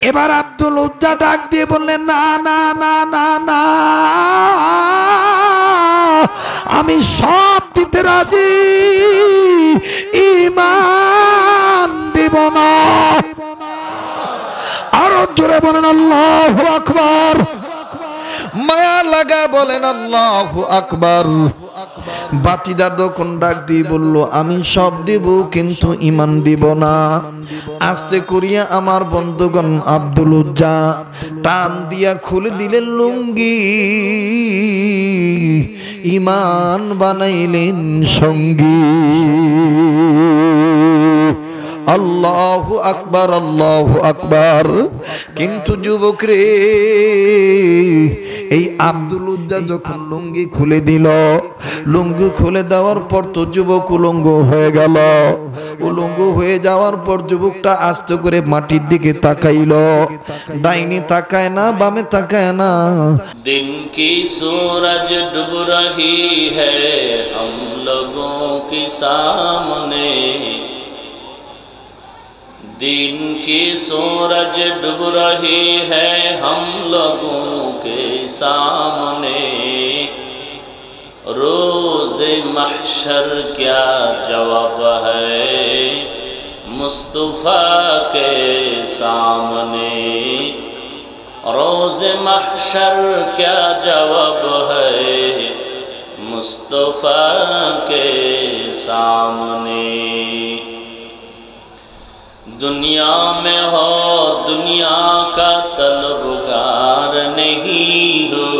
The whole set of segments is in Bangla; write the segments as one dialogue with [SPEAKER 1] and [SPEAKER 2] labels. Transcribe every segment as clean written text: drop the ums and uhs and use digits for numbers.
[SPEAKER 1] এবার আব্দুল উজ্জা ডাক দিয়ে বললেন, না না না না না, আমি সব দিতে রাজি, ঈমান দিব না। আরো জোরে বলেন আল্লাহু আকবার। মায়া লাগা বলেন আল্লাহু আকবার। বাতিদা তখন ডাক দিয়ে বলল, আমি সব দিব কিন্তু ঈমান দিব না। আস্তে করিয়া আমার বন্ধুগণ আব্দুল উজ্জা টান দিয়া খুলে দিলেন লুঙ্গি, ঈমান বানাইলেন সঙ্গী। আল্লাহু আকবার, আল্লাহু আকবার। কিন্তু যুবক রে, এই আব্দুল উজ্জা যখন লুঙ্গি খুলে দিল, লুঙ্গি খুলে দেওয়ার পর তো যুবক উলঙ্গ হয়ে গেল। উলঙ্গ হয়ে যাওয়ার পর যুবকটা আস্তে করে মাটির দিকে তাকাইল। ডাইনি তাকায় না, বামে তাকায় না।
[SPEAKER 2] दिन की सूरज डूब रही है हम लोगों के सामने, दिन की सूरज डूब रही है हम लोगों के सामने, रोज़े महशर क्या जवाब है मुस्तफ़ा के सामने, रोज़े महशर क्या जवाब है मुस्तफ़ा के सामने। दुनिया में हो दुनिया का तलबगार नहीं हो,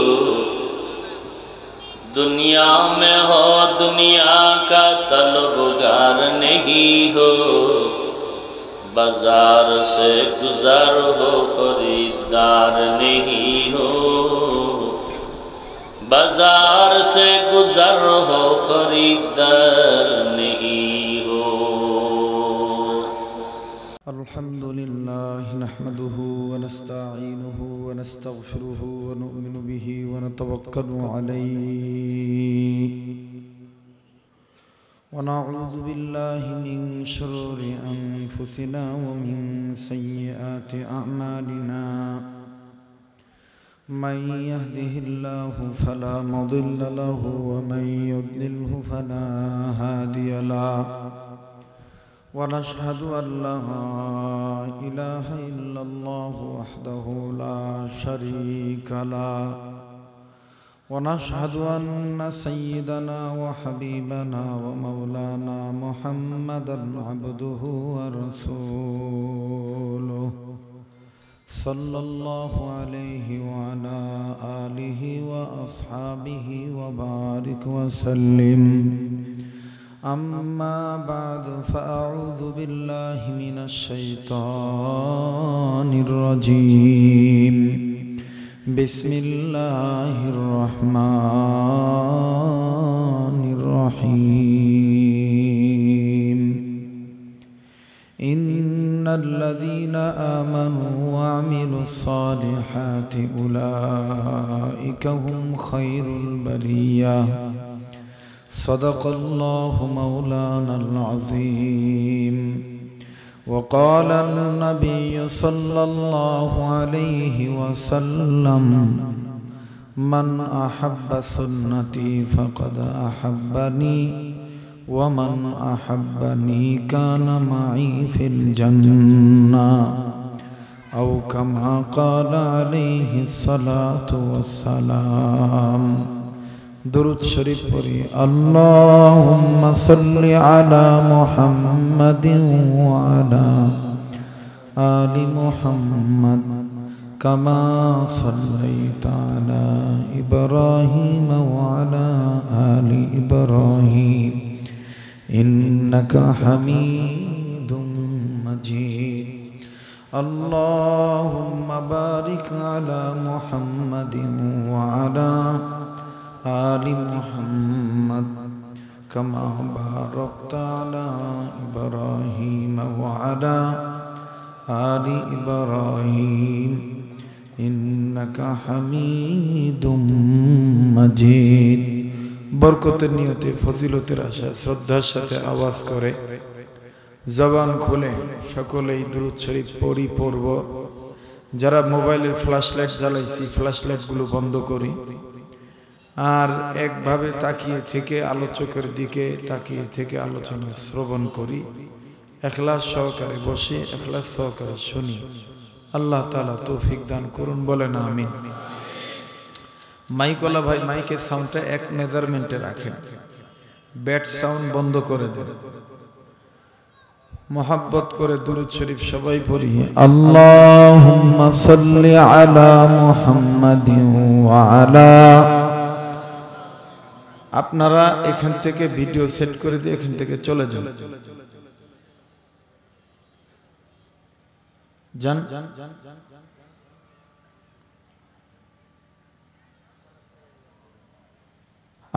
[SPEAKER 2] दुनिया में हो दुनिया का तलबगार नहीं हो, बाजार से गुजर हो खरीदार नहीं हो, बाजार से गुजर हो खरीदार नहीं हो।
[SPEAKER 1] अल्हम्दुलिल्लाह नहमदुहु व नस्तईनुहु व नस्तगफिरुहु व नु'मिनु बिही व नतवक्कलु अलैहि व नऊज़ु बिल्लाहि मिन शुरूरि अनफुसिना व मिन सय्यिआति अअमालिना। मन यहदिहिल्लाहु फला मुदिल्ल लहु व मन युद्लिल्हु फला हादिय लहु। ونشهد أن لا إله إلا الله وحده لا شريك له، ونشهد أن سيدنا وحبيبنا ومولانا محمدا عبده ورسوله، صلى الله عليه وعلى آله وأصحابه وبارك وسلم. أما بعد فأعوذ بالله من الشيطان الرجيم. بسم الله الرحمن الرحيم. إن الذين آمنوا وعملوا الصالحات أولئك هم خير البرية. صدق الله مولانا العظيم. وقال النبي صلى الله عليه وسلم: من أحب سنتي فقد أحبني، ومن أحبني كان معي في الجنة، أو كما قال عليه الصلاة والسلام. درود شریف پڑھی. اللهم صل على محمد وعلى آل محمد كما صليت على إبراهيم وعلى آل إبراهيم إنك حميد مجيد. اللهم بارك على محمد وعلى آل محمد كما باركت على إبراهيم وعلى آل إبراهيم إنك حميد مجيد. বরকতের নিয়তে ফজিলতের আশায় শ্রদ্ধার সাথে আওয়াজ করে জবান খুলে সকলেই দুরূদ শরীফ পড়ব
[SPEAKER 3] যারা মোবাইলের ফ্ল্যাশ লাইট জ্বালাইছি ফ্ল্যাশ লাইটগুলো বন্ধ করি আর একভাবে তাকিয়ে থেকে আলোচকের দিকে তাকিয়ে থেকে আলোচনা শ্রবণ করি, ইখলাস সহকারে বসে ইখলাস সহকারে শুনি। আল্লাহ তাআলা তৌফিক দান করুন, বলেন আমিন। মাইকওয়ালা ভাই মাইকের সাউন্ডটা এক মেজারমেন্টে রাখেন, ব্যাট সাউন্ড বন্ধ করে দেন। মোহাব্বত করে দুরূদ শরীফ সবাই পড়ি। আল্লাহুম্মা সাল্লি আলা মুহাম্মাদিন ওয়া আলা। আপনারা এখান থেকে ভিডিও সেট করে দিয়ে এখান থেকে চলে যান। যান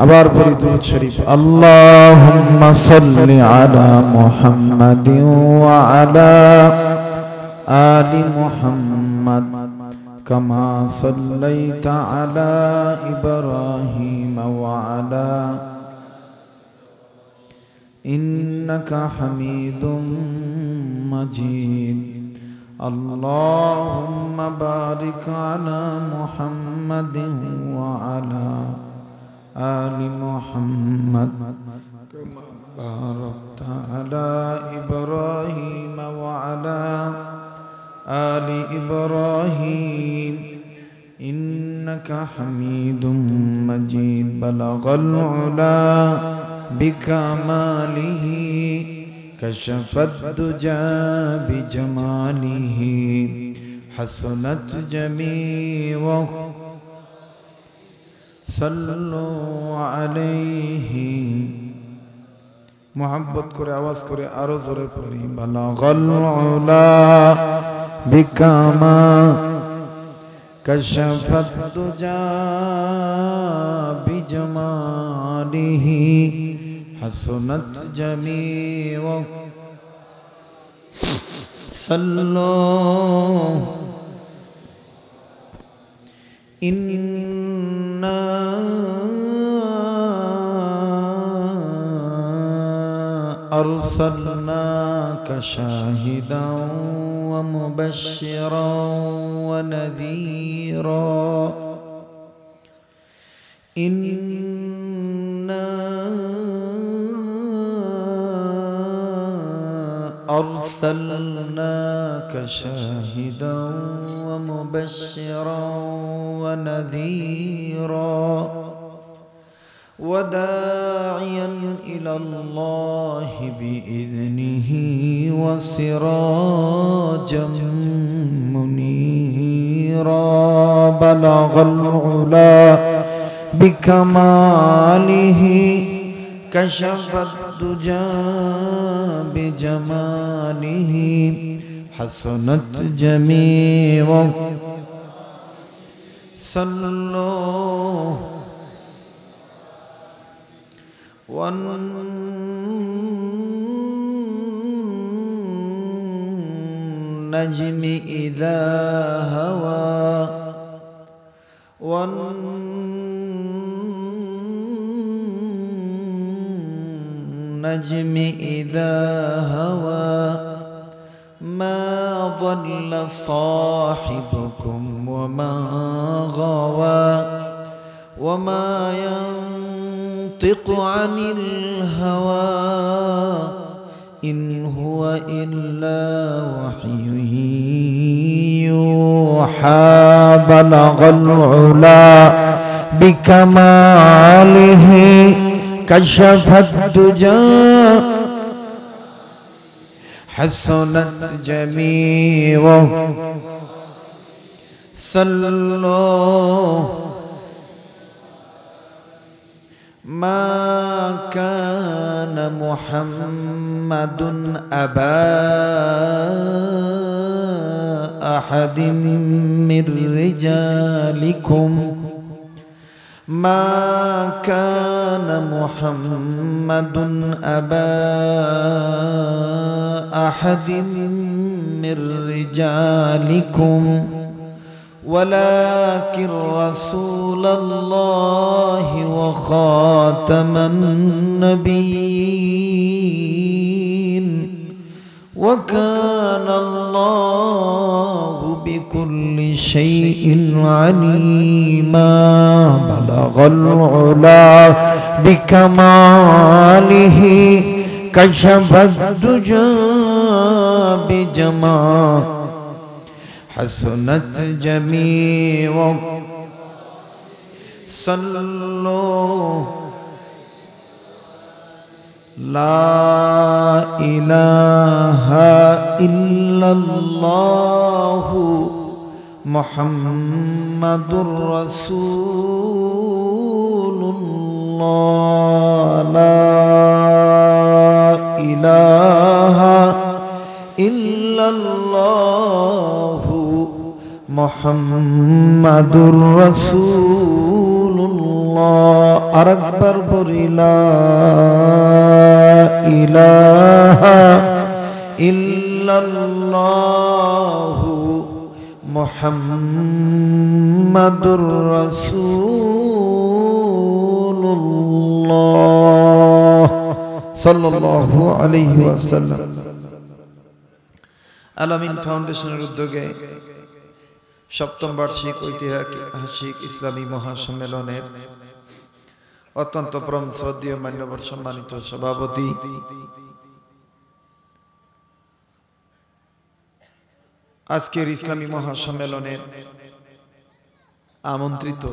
[SPEAKER 3] আবার পড়ি দুরূদ শরীফ। আল্লাহুম্মা সাল্লি আলা মুহাম্মাদিন ওয়া আলা আলি মুহাম্মাদ কামা সাল্লাইতা আলা ইব্রাহিম ওয়া আলা ইন্নাকা হামিদুম মাজিদ। আল্লাহুম্মা বারিক আলা মুহাম্মাদিন ওয়া আলা آل محمد كما باركت على إبراهيم وعلى آل إبراهيم إنك حميد مجيد. بلغ العلا بكماله كشف الدجى بجماله حسنت جميعه সাল্লু আলাইহি। মোহাব্বত করে আওয়াজ করে আরো জোরে পড়ি। বালাগাল উলা বিকামা কাশাফাত দুজা বিজামালিহি হাসনাত জামিউ সাল্লু إنا أرسلناك شاهدا ومبشرا ونذيرا. إنا أرسلناك شاهدا ومبشرا ونذيرا وداعيا إلى الله بإذنه وسراجا منيرا. بلغ العلا بكماله كشف الدجى بجماله حسنت جميعه صلوا. والنجم إذا هوى والنجم إذا هوى ما ضل صاحبكم وما غوى وما ينطق عن الهوى إن هو إلا وحي يوحى. بلغ العلا بكماله كشف الدجى حسنت جميعه صلوا. ما كان محمد أبا أحد من رجالكم ما كان محمد أبا أحد من رجالكم ولكن رسول الله وخاتم النبيين وكان الله بكل
[SPEAKER 1] بكل شيء عليما بلغ العلا بكماله كشف الدجى بجمال حسنت جميع صلوا لا إله إلا الله محمد رسول الله لا إله إلا الله محمد رسول الله أكبر لا إله إلا الله محمد رسول الله صلى الله عليه وسلم আলামিন ফাউন্ডেশনের উদ্যোগে সপ্তম বার্ষিক ঐতিহাসিক ইসলামী মহাসম্মেলনের অত্যন্ত পরম শ্রদ্ধেয় মান্যবর সম্মানিত সভাপতি আজকের ইসলামী মহাসম্মেলনের আমন্ত্রিত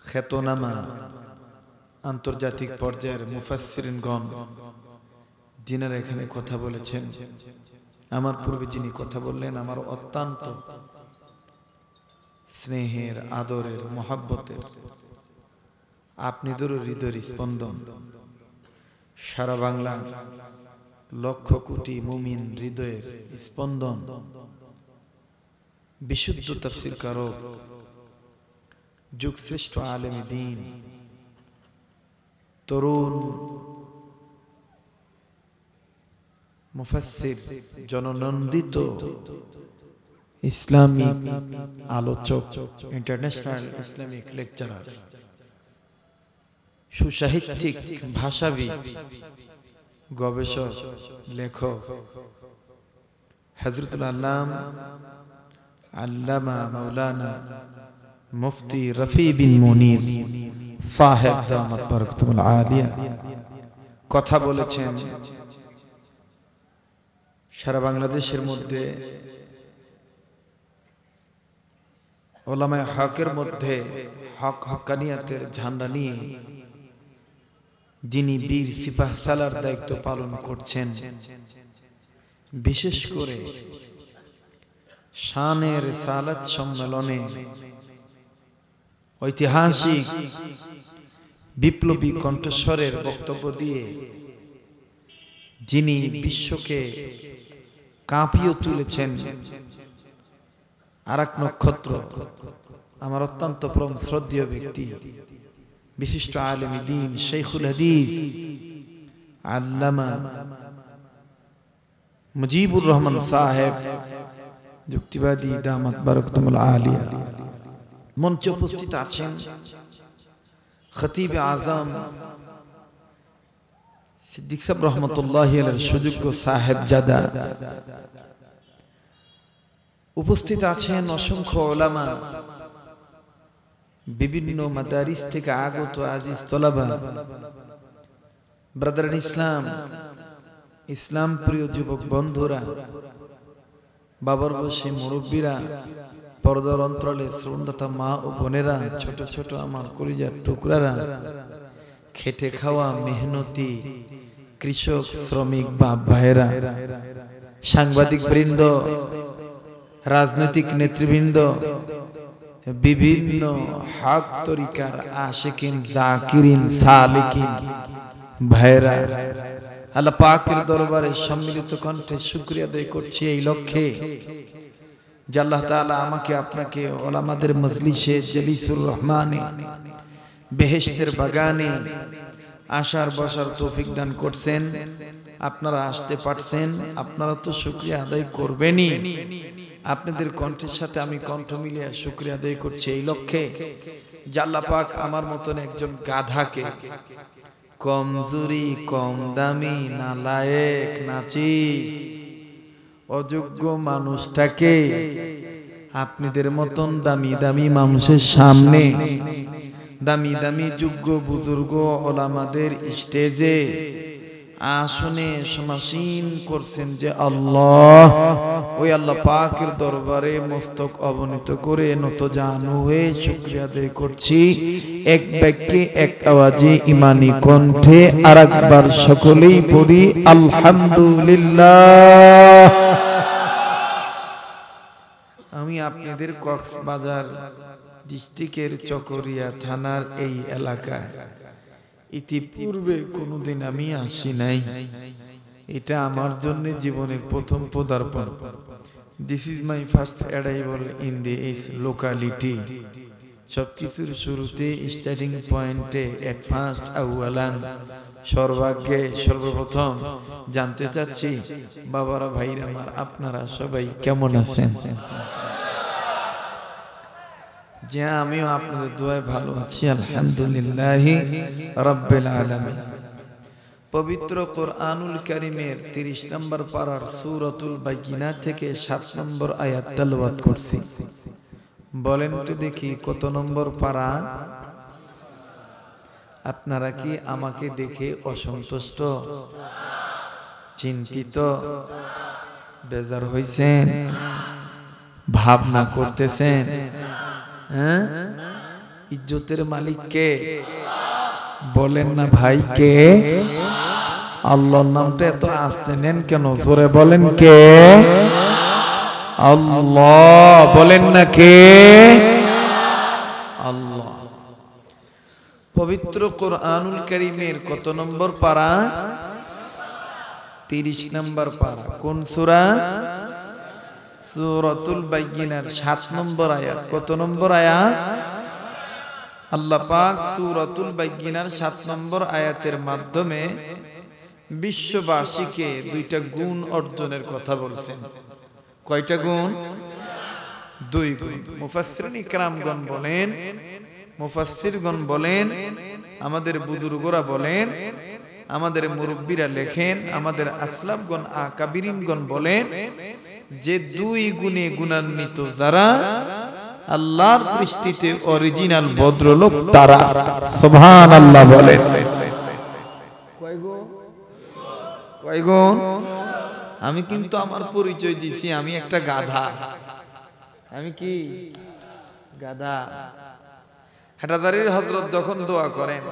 [SPEAKER 1] খ্যাতনামা আন্তর্জাতিক পর্যায়ের মুফাসসিরিনগণ যিনারা এখানে কথা বলেছেন, আমার পূর্বে যিনি কথা বললেন, আমার অত্যন্ত স্নেহের, আদরের, মহাব্বতের, আপনাদেরও হৃদয়ের স্পন্দন, সারা বাংলার লক্ষ কোটি মুমিন হৃদয়ের স্পন্দন, বিশুদ্ধ তাফসীর কারক, যুগশ্রেষ্ঠ আলেমে দ্বীন, তরুণ মুফাসসির, জননন্দিত ইসলামিক আলোচক, ইন্টারন্যাশনাল ইসলামিক লেকচারার, সুসাহিত্যিক, ভাষাবিদ, গবেষক, লেখক হযরতুল আল্লামা মাওলানা মুফতি রফি বিন মুনির সাহেব দামাত বারাকাতুল আলিয়া কথা বলেছেন। সারা বাংলাদেশের মধ্যে উলামায়ে হকের মধ্যে হক হক্কানিয়াতের ঝান্ডা নিয়ে যিনি বীর সিপাহ সালার দায়িত্ব পালন করছেন, বিশেষ করে শানের সালাত সম্মেলনে ঐতিহাসিক বিপ্লবী কণ্ঠস্বরের বক্তব্য দিয়ে যিনি বিশ্বকে কাঁপিয়ে তুলেছেন, আর এক নক্ষত্র, আমার অত্যন্ত পরম শ্রদ্ধেয় ব্যক্তি, বিশিষ্ট আলেমে দ্বীন, শাইখুল হাদিস আল্লামা মুজিবুর রহমান সাহেব যুক্তিবাদী দামাত বারাকাতুল আলিয়া। মঞ্চে উপস্থিত আছেন খতিব আজম সিদ্দিক সাহেব রহমতুল্লাহি আলাইহির সুযোগ্য সাহেবজাদা, উপস্থিত আছেন অসংখ্য উলামা, বিভিন্ন মাদারিস থেকে আগত আজিজ তলাবা, ব্রাদার ইসলাম, ইসলাম প্রিয় যুবক বন্ধুরা, বাবার বয়সী মুরব্বীরা, পর্দার অন্তরালে শ্রবণদাতা মা ও বোনেরা, ছোট ছোট আমার কলিজার টুকরারা, খেটে খাওয়া মেহনতি কৃষক, শ্রমিক বাপ ভাইয়েরা, সাংবাদিক বৃন্দ, রাজনৈতিক নেতৃবৃন্দ, বিভিন্ন হক তরিকার আশিকিন, জাকিরিন, সালিকিন ভাইয়েরা, আল্লাহ পাকের দরবারে সম্মিলিত কণ্ঠে শুকরিয়া আদায় করছি এই লক্ষ্যে যে আল্লাহ তাআলা আমাকে আপনাকে উলামাদের মজলিসে জলিসুর রহমানে বেহেশতের বাগানে আসার বসার তৌফিক দান করছেন। আপনারা আসতে পারছেন, আপনারা তো শুকরিয়া আদায় করবেনই। আপনাদের কণ্ঠের সাথে আমি কণ্ঠ মিলিয়ে শুকরিয়া আদায় করছি এই লক্ষ্যে যে আল্লাহ পাক আমার মতন একজন গাধাকে, কমজোরি, কম দামি, নালায়েক, নাচিস,
[SPEAKER 3] অযোগ্য মানুষটাকে আপনাদের মতন দামি দামি মানুষের সামনে, দামি দামি যোগ্য বুজুর্গ ওলামাদের স্টেজে আসনে সমাসীন করছেন যে আল্লাহ, ওই আল্লাহ পাকের দরবারে মস্তক অবনীত করে নত জানু হয়ে শুকরিয়া আদায় করছি। এক বাক্যে এক আওয়াজে ইমানি কণ্ঠে আরেকবার সকলেই পড়ি আলহামদুলিল্লাহ। আমি আপনাদের কক্সবাজার ডিস্ট্রিক্টের চকরিয়া থানার এই এলাকায় ইতিপূর্বে কোনোদিন আমি আসি নাই। এটা আমার জন্য জীবনের প্রথম পদার্পণ। This is my first arrival in this locality. সবকিছুর শুরুতে স্টার্টিং পয়েন্টে এট ফার্স্ট আউয়ালান সর্বাগ্যে সর্বপ্রথম জানতে চাচ্ছি, বাবারা ভাইরা আমার, আপনারা সবাই কেমন আছেন? যে আমিও আপনাদের দোয়ায় ভালো আছি, আলহামদুলিল্লাহি রাব্বিল আলামিন। পবিত্র কোরআনুল কারীমের 30 নম্বর পারার সূরাতুল বাইয়িনা থেকে 7 নম্বর আয়াত তেলাওয়াত করছি। বলেন তো দেখি কত নম্বর পারা? আপনারা কি আমাকে দেখে অসন্তুষ্ট, চিন্তিত, বেজার হইছেন, ভাবনা করতেছেন? হ্যাঁ, ইজ্জতের মালিক কে? বলেন না ভাই কে? আল্লাহর নামটা এত আস্তে নেন কেন? জোরে বলেন কে? আল্লাহ। বলেন না কে? আল্লাহ। পবিত্র কোরআনুল কারীমের কত নম্বর পারা? 30 নম্বর পারা। কোন সূরা? সূরাতুল বাইয়িনার 7 নম্বর আয়াত। কত নম্বর আয়াত? আল্লাহ পাক সূরাতুল বাইয়িনার 7 নম্বর আয়াতের মাধ্যমে বিশ্ববাসীকে 2টা গুণ অর্জনের কথা বলছেন। কয়টা গুণ? 2 গুণ। মুফাসসিরিন ইকরামগণ বলেন, মুফাসসিরগণ বলেন, আমাদের বুজুর্গরা বলেন, আমাদের মুরব্বীরা লেখেন, আমাদের আসলাফগণ আকাবিরিনগণ বলেন যে 2 গুণে গুণান্বিত যারা আল্লাহর দৃষ্টিতে অরিজিনাল ভদ্রলোক তারা। সুবহানাল্লাহ বলেন। কয় গুণ? আমি কিন্তু আমার পরিচয় দিছি, আমি একটা গাধা। আমি কি গাধা? হাটাদারির হযরত যখন দোয়া করেন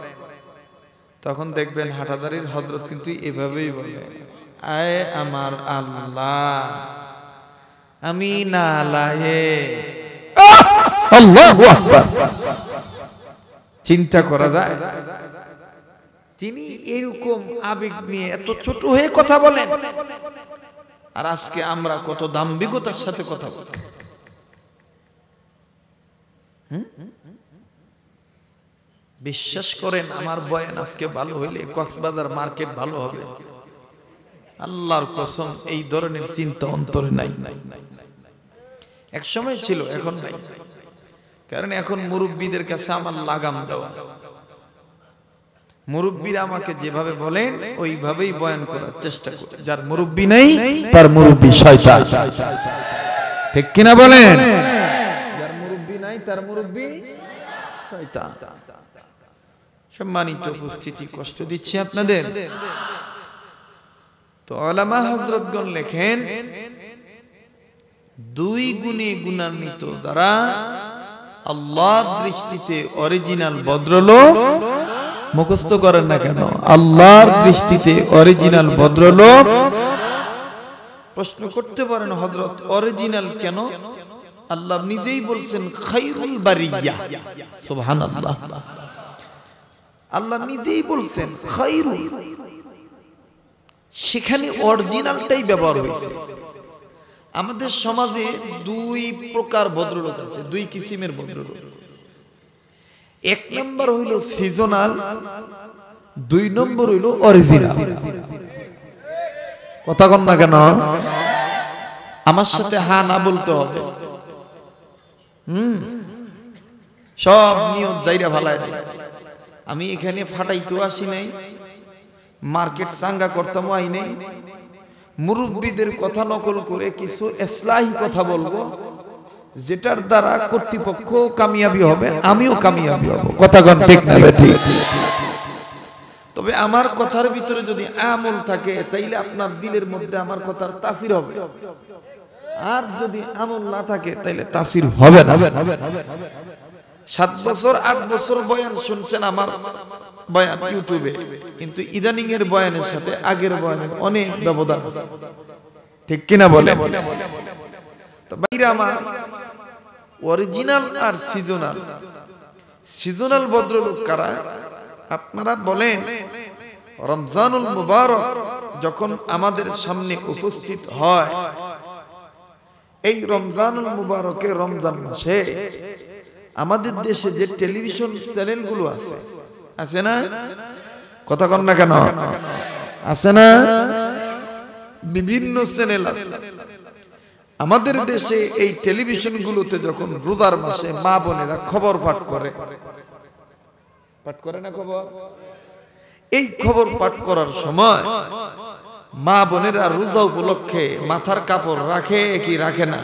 [SPEAKER 3] তখন দেখবেন হাটাদারির হযরত কিন্তু এভাবেই বলে, আয় আমার আল্লাহ, আমি নালায়েক। আল্লাহু আকবার। চিন্তা করা যায় তিনি এরকম আবেগ নিয়ে এত ছোট হয়ে কথা বলেন, আর আজকে আমরা কত দাম্ভিকতার সাথে কথা বলি। বিশ্বাস করেন আমার বয়ান আজকে ভালো হইলে কক্সবাজার মার্কেট ভালো হবে। আল্লাহর কসম এই ধরনের চিন্তা অন্তরে নাই। এক সময় ছিল, এখন নাই। কারণ এখন মুরব্বীদের কাছে আমার লাগাম দেওয়া। মুরব্বীরা আমাকে যেভাবে বলেন ওইভাবেই বয়ান করার চেষ্টা করি। যার মুরব্বী নেই তার মুরব্বী শয়তান। ঠিক কিনা বলেন? যার মুরব্বী নাই তার মুরব্বী শয়তান। সম্মানিত উপস্থিতি, কষ্ট দিচ্ছি আপনাদের। তো উলামা হযরতগণ লেখেন 2 গুণে গুণান্বিত যারা আল্লাহর দৃষ্টিতে অরিজিনাল ভদ্রলোক। মুখস্থ করেন না কেন? আল্লাহর দৃষ্টিতে অরিজিনাল ভদ্রলোক। প্রশ্ন করতে পারেন হযরত অরিজিনাল কেন? আল্লাহ নিজেই বলছেন খায়রুল বারিয়া। সুবহানাল্লাহ। আল্লাহ নিজেই বলছেন খায়রুল, সেখানে অরিজিনালটাই ব্যবহার হয়েছে। আমাদের সমাজে 2 প্রকার ভদ্রলোক আছে, 2 কিসিমের ভদ্রলোক। 1 নম্বর হইল সিজনাল, 2 নম্বর হইল অরিজিনাল। কথা কন না কেন? আমার সাথে হা না বলতে হবে। সব নিয়ত জাইরা ফালায় দেয়। আমি এখানে ফাটাইতেও আসি নাই, মার্কেট চাঙ্গা করতামও আই নাই, মুরব্বীদের কথা নকল করে কিছু ইসলাহি কথা বলবো, যেটার দ্বারা কর্তৃপক্ষ কামিয়াবি হবে, আমিও কামিয়াবি হব। কথা কোন ঠিক না ঠিক? তবে আমার কথার ভিতরে যদি আমল থাকে তাইলে আপনার দিলের মধ্যে আমার কথার তাসির হবে, আর যদি আমল না থাকে তাইলে তাসির হবে না। 7 বছর 8 বছর বয়ান শুনছেন আমার বয়ান ইউটিউবে, কিন্তু ইদানিং এর বয়ানের সাথে আগের বয়ানের অনেক ব্যবধান, ঠিক কিনা বলে? তো ভাইরা আমার, অরিজিনাল আর সিজনাল, সিজনাল ভদ্রলোক কারা? আপনারা বলেন, রমজানুল মুবারক যখন আমাদের সামনে উপস্থিত হয়, এই রমজানুল মুবারকে রমজান মাসে আমাদের দেশে যে টেলিভিশন চ্যানেলগুলো আছে, আছে না? কথা কন না কেন? আছে না? বিভিন্ন চ্যানেল আছে আমাদের দেশে। এই টেলিভিশনগুলোতে যখন রোজার মাসে মা বোনেরা খবর পাঠ করে, পাঠ করে না খবর? এই খবর পাঠ করার সময় মা বোনেরা রোজা উপলক্ষে মাথার কাপড় রাখে কি রাখে না?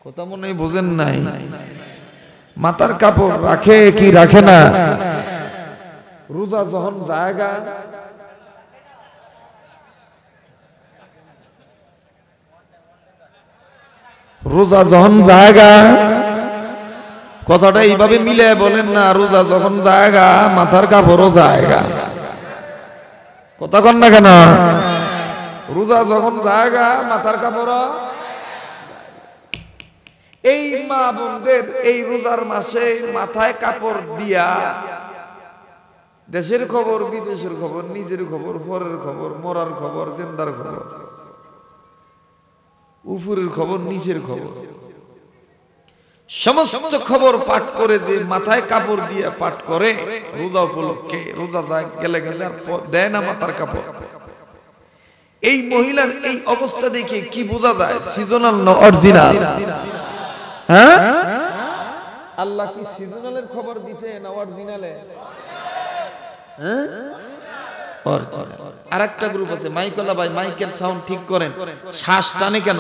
[SPEAKER 3] কথা মনে হয় বোঝেন নাই। মাথার কাপড় রাখে কি রাখে না? রোজা যখন জায়গা, রোজা যখন জায়গা, কথাটা এইভাবে মিলে বলেন না, রোজা যখন জায়গা মাথার কাপড়ও জায়গা। কথা কন না কেন? রোজা যখন জায়গা মাথার কাপড়। এই মা বোনদের এই রোজার মাসে মাথায় কাপড় দিয়া দেশের খবর, বিদেশের খবর, নিজের খবর, পরের খবর, মরার খবর, জিন্দার খবর, উপরের খবর, নিচের খবর, সমস্ত খবর পাঠ করে, যে মাথায় কাপড় দিয়ে পাঠ করে রোজা উপলক্ষে, রোজা গেলে গেলে আর দেয় না মাথার কাপড়। এই মহিলার এই অবস্থা দেখে কি বোঝা যায়? সিজনাল না অরিজিনাল? হ্যাঁ, আল্লাহ কি সিজনালের খবর দিছে না অরিজিনালে? হ্যাঁ, অরিজিনাল। আরেকটা গ্রুপ আছে, মাইকলা ভাই মাইকের সাউন্ড ঠিক করেন, শ্বাস টানে কেন?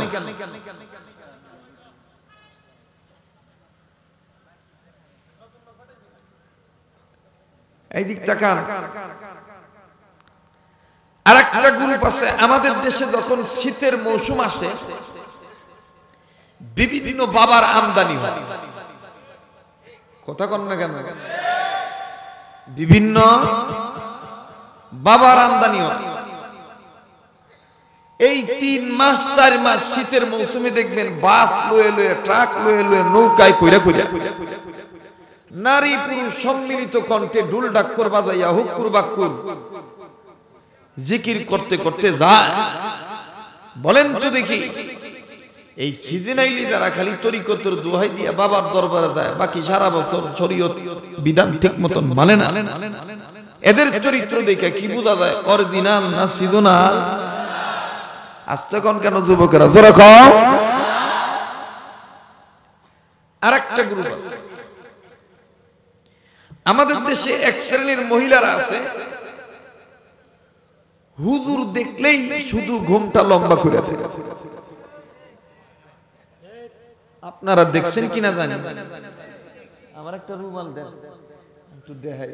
[SPEAKER 3] এই দিক তাকান। আরেকটা গ্রুপ আছে আমাদের দেশে, যখন শীতের মৌসুম আসে বিভিন্ন বাবার আমদানি হয়। কথা কন না কেন? বিভিন্ন বাবার আমদানি হয়। এই 3 মাস 4 মাস শীতের মৌসুমে দেখবেন বাস লয়ে লয়ে, ট্রাক লয়ে লয়ে, নৌকায় কইরা কইরা নারী পুরুষ সম্মিলিত কণ্ঠে ঢোল ডাক্কর বাজাইয়া হুক্কুর বাক্কুর জিকির করতে করতে যায়। বলেন তো দেখি, এই সিজনাইলি যারা খালি তরিকতের দোহাই দিয়া বাবার দরবারে যায়, বাকি সারা বছর শরীয়ত বিধান ঠিক মতন মানে না, এদের চরিত্র দেখে কি বোঝা যায় অরিজিনাল না সিজনাল? আস্তে কোন কেন যুবকেরা, জোরে কও। আরেকটা গ্রুপ আছে আমাদের দেশে, এক শ্রেণীর মহিলারা আছে, হুজুর দেখলেই শুধু ঘুমটা লম্বা করে দেয়। আপনারা দেখছেন কিনা জানি, আমার একটা রুমাল দেন একটু দেখাই।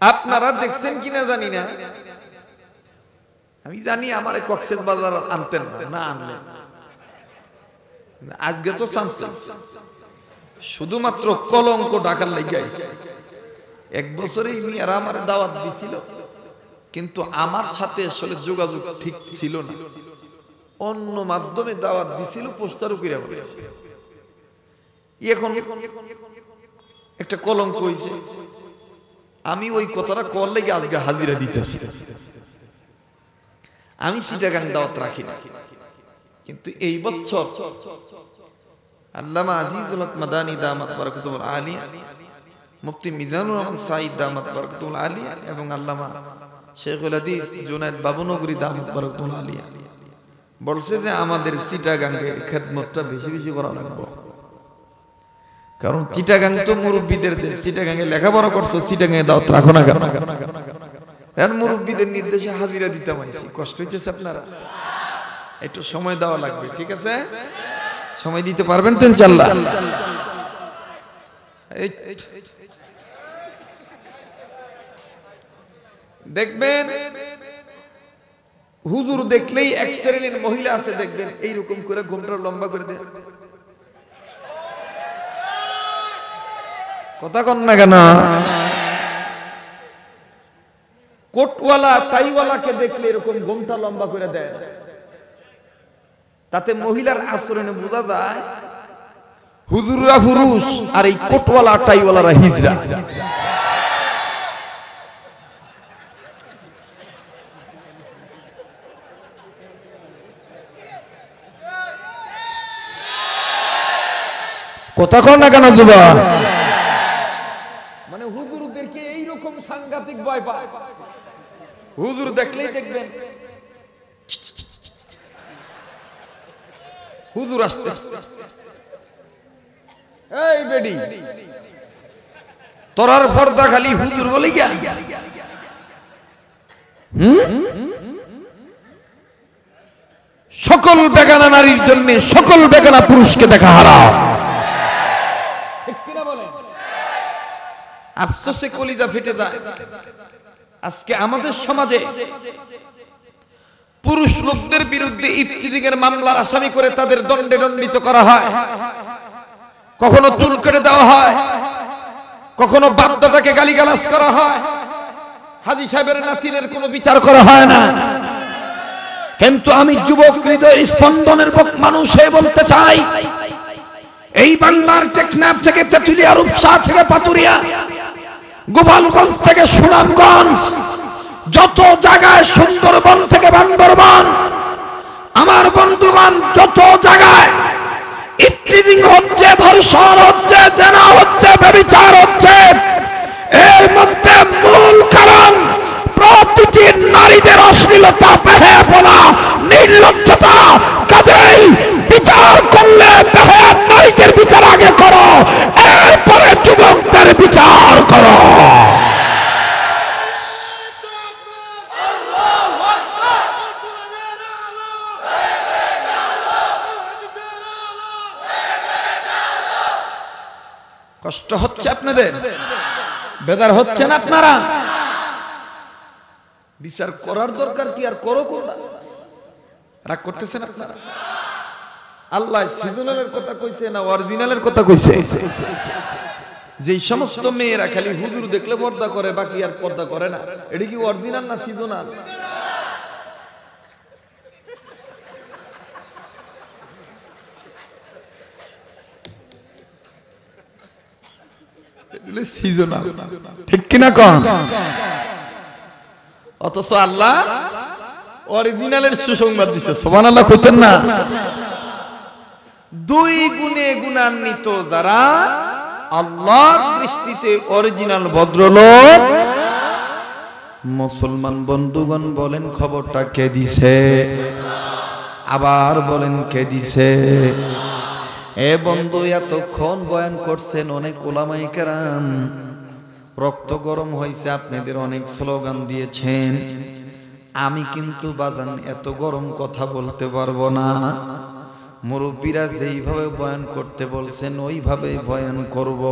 [SPEAKER 3] আপনারা দেখছেন কিনা জানি না, আমি জানি আমার কক্সেস বাজার আনতেন না, আনলেন আজকে তো চান্স, শুধুমাত্র কলঙ্ক ঢাকার লেগে আইছে। 1 বছরেই মেয়েরা আমার দাওয়াত দিছিল, কিন্তু আমার সাথে আসলে যোগাযোগ ঠিক ছিল না, অন্য মাধ্যমে দাওয়াত দিছিল, পোস্টারও কইরা বলে। এখন একটা কলঙ্ক হইছে, আমি ওই কথাটা কল লেগে আজকে হাজিরা দিতেছি। আমি চিটাগাং দাওয়াত রাখি না, কিন্তু এই বছর আল্লামা আজিজুল হক মাদানী দামাত বারাকাতুল আলিয়া, মুফতি মিজানুর রহমান সাঈদ দামাত বারাকাতুল আলিয়া এবং আল্লামা শেখুল হাদিস জুনায়েদ বাবুনগরী দামাত বারাকাতুল আলিয়া বলছে যে আমাদের চিটাগাঙ্গে খেদমতটা বেশি বেশি করা লাগবে, কারণ চিটাগাং তো মুরব্বীদের দেশ, চিটাগাঙ্গে লেখাপড়া করছো, চিটাগাঙ্গে দাওয়াত রাখো না কেন?
[SPEAKER 1] এখন মুরব্বীদের নির্দেশে হাজিরা দিতে হয়েছে, কষ্ট হইতেছে আপনারা, একটু সময় দেওয়া লাগবে, ঠিক আছে? সময় দিতে পারবেন তো ইনশাআল্লাহ? দেখবেন হুজুর দেখলেই এক শ্রেণীর মহিলা আছে, দেখবেন এইরকম করে ঘোমটা লম্বা করে দেয়। কথা কন না কেন? কোটওয়ালা টাইওয়ালাকে দেখলে এরকম ঘোমটা লম্বা করে দেয়, তাতে মহিলার আচরণে বোঝা যায় হুজুররা পুরুষ আর এই কোটওয়ালা টাইওয়ালারা হিজড়া। কথা কন না কেন যুবা? মানে হুজুরদেরকে এইরকম সাংঘাতিক ভয় পায়, হুজুর দেখলেই দেখবেন হুজুর আসছে, এই বেডি তোরার পর্দা খালি হুজুর বলে গিয়া। সকল বেগানা নারীর জন্য সকল বেগানা পুরুষকে দেখা হারাম, ঠিক কিনা বলেন? আফসোসে কলিজা ফেটে যায়। আজকে আমাদের সমাজে পুরুষ লোকদের বিরুদ্ধে ইফতিজিং এর মামলার আসামি করে তাদের দণ্ডে দণ্ডিত করা হয়, কখনো চুল কেটে দেওয়া হয়, কখনো বাপদাদাকে গালিগালাজ করা হয়, হাজী সাহেবের নাতিনের কোনো বিচার করা হয় না। কিন্তু আমি যুবক হৃদয়ের স্পন্দনের মানুষ হয়ে বলতে চাই, এই বাংলার টেকনাফ থেকে তেঁতুলিয়া, রূপসা থেকে পাতুরিয়া, গোপালগঞ্জ থেকে সুনামগঞ্জ, যত জায়গায়, সুন্দরবন থেকে বান্দরবান, আমার বন্ধুগণ যত জায়গায় ইফতিজিং হচ্ছে, ধর্ষণ হচ্ছে, জেনা হচ্ছে, ব্যভিচার হচ্ছে, এর মধ্যে মূল কারণ প্রতিটি নারীদের অশ্লীলতা, বেহায়াপনা, নির্লজ্জতা। কাজেই বিচার করলে বেহায়া নারীদের বিচার আগে করো, এরপরে যুবকদের বিচার করো। কষ্ট হচ্ছে আপনাদের, বেজার হচ্ছেন আপনারা, বিচার করার দরকার কি? আর করো কোনটা? রাগ করতেছেন আপনারা? আল্লাহ সিজনালের কথা কইছে না অরিজিনালের কথা কইছে? যেই সমস্ত মেয়েরা খালি হুজুর দেখলে পর্দা করে, বাকি আর পর্দা করে না, এটা কি অরিজিনাল না সিজনাল? ঠিক কিনা কন? অথচ আল্লাহ অরিজিনালের সুসংবাদ দিচ্ছে, সুবহানাল্লাহ কইতেন না? দুই গুণে গুণান্বিত যারা আল্লাহর দৃষ্টিতে অরিজিনাল ভদ্রলোক। মুসলমান বন্ধুগণ বলেন খবরটা কে দিছে? আবার বলেন কে দিছে? এ বন্ধু, এতক্ষণ বয়ান করছেন অনেক উলামায়ে কেরাম, রক্ত গরম হয়েছে, আপনাদের অনেক স্লোগান দিয়েছেন। আমি কিন্তু বাজান এত গরম কথা বলতে পারবো না। মুরব্বীরা যেইভাবে বয়ান করতে বলছেন ওইভাবে বয়ান করব।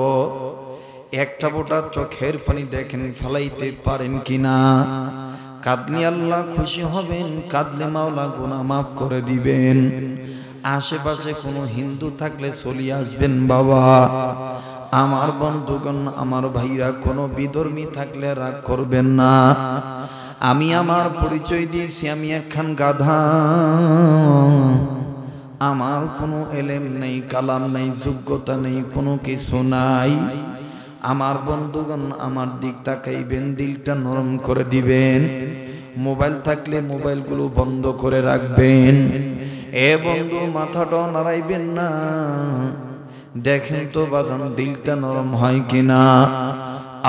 [SPEAKER 1] একটা ফোঁটা চোখের পানি দেখেন ফেলাইতে পারেন কিনা? কাঁদলে আল্লাহ খুশি হবেন, কাঁদলে মাওলা গুনাহ মাফ করে দিবেন। আশেপাশে কোনো হিন্দু থাকলে চলে আসবেন বাবা। আমার বন্ধুগণ, আমার ভাইরা, কোনো বিধর্মী থাকলে রাগ করবেন না। আমি আমার পরিচয় দিয়েছি, আমি একখান গাধা, আমার কোনো এলেম নেই, কালাম নেই, যোগ্যতা নেই, কোনো কিছু নাই। আমার বন্ধুগণ, আমার দিক তাকাইবেন, দিলটা নরম করে দিবেন। মোবাইল থাকলে মোবাইলগুলো বন্ধ করে রাখবেন। এ বন্ধু, মাথাটা নাড়াইবেন না, দেখেন তো বাজান দিলটা নরম হয় কিনা।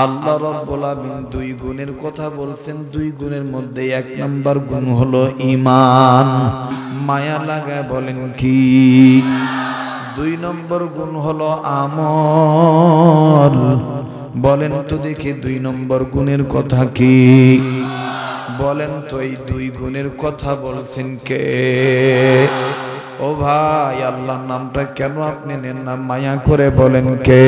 [SPEAKER 1] আল্লাহ রাব্বুল আলামিন দুই গুণের কথা বলছেন, দুই গুণের মধ্যে এক নাম্বার গুণ হলো ঈমান। মায়া লাগা বলেন কি? দুই নম্বর গুণ হলো আমল। বলেন তো দেখি দুই নম্বর গুণের কথা কি?
[SPEAKER 3] বলেন তো এই দুই গুণের কথা বলছেন কে? ও ভাই, আল্লাহর নামটা কেন আপনি নেন না? মায়া করে বলেন কে?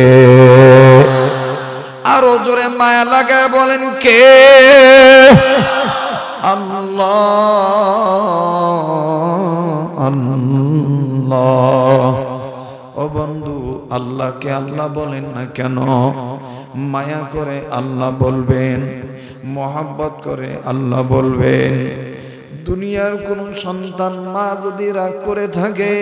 [SPEAKER 1] আরো জোরে মায়া লাগায় বলেন কে? আল্লাহ আল্লাহ। ও বন্ধু, আল্লাহকে আল্লাহ বলেন না কেন? মায়া করে আল্লাহ বলবেন, মোহাব্বত করে আল্লাহ বলবেন। দুনিয়ার কোন সন্তান মা যদি রাগ করে থাকে,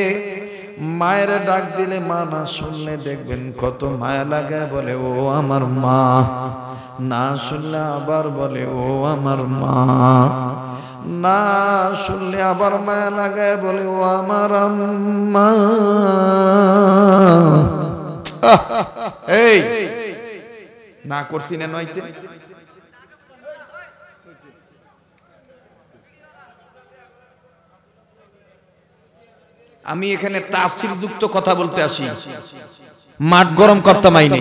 [SPEAKER 1] মায়ের ডাক দিলে মা না শুনলে দেখবেন কত মায়া লাগায় বলে ও আমার মা, না শুনলে আবার বলে ও আমার মা, না শুনলে আবার মায়া লাগায় বলে ও আমার আম্মা।
[SPEAKER 3] এই না করছি না নয়তে? আমি এখানে তাসির যুক্ত কথা বলতে আসি, মাঠ গরম করতাম আইনি।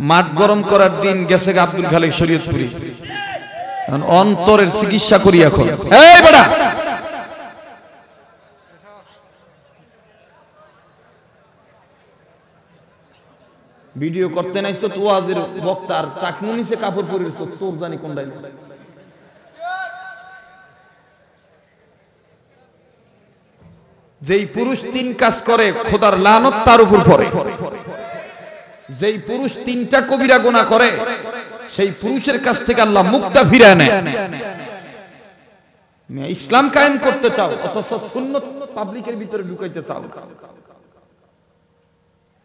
[SPEAKER 3] মাঠ গরম করার দিন গেছে আব্দুল খালেক শরীয়তপুরি, অন্তরের চিকিৎসা করি এখন। এই বড়া, ভিডিও করতে নাইছো তো ওয়াজের বক্তার টাকনু নিচে কাপড় পরে চোর জানি কোন ডাইল। যেই পুরুষ তিন কাজ করে খোদার লানত তার উপর পড়ে। যেই পুরুষ তিনটা কবিরা গুনাহ করে সেই পুরুষের কাছ থেকে আল্লাহ মুখটা ফিরায় নেয়। ইসলাম কায়েম করতে চাও অথচ সুন্নত পাবলিকের ভিতরে ঢুকাইতে চাও।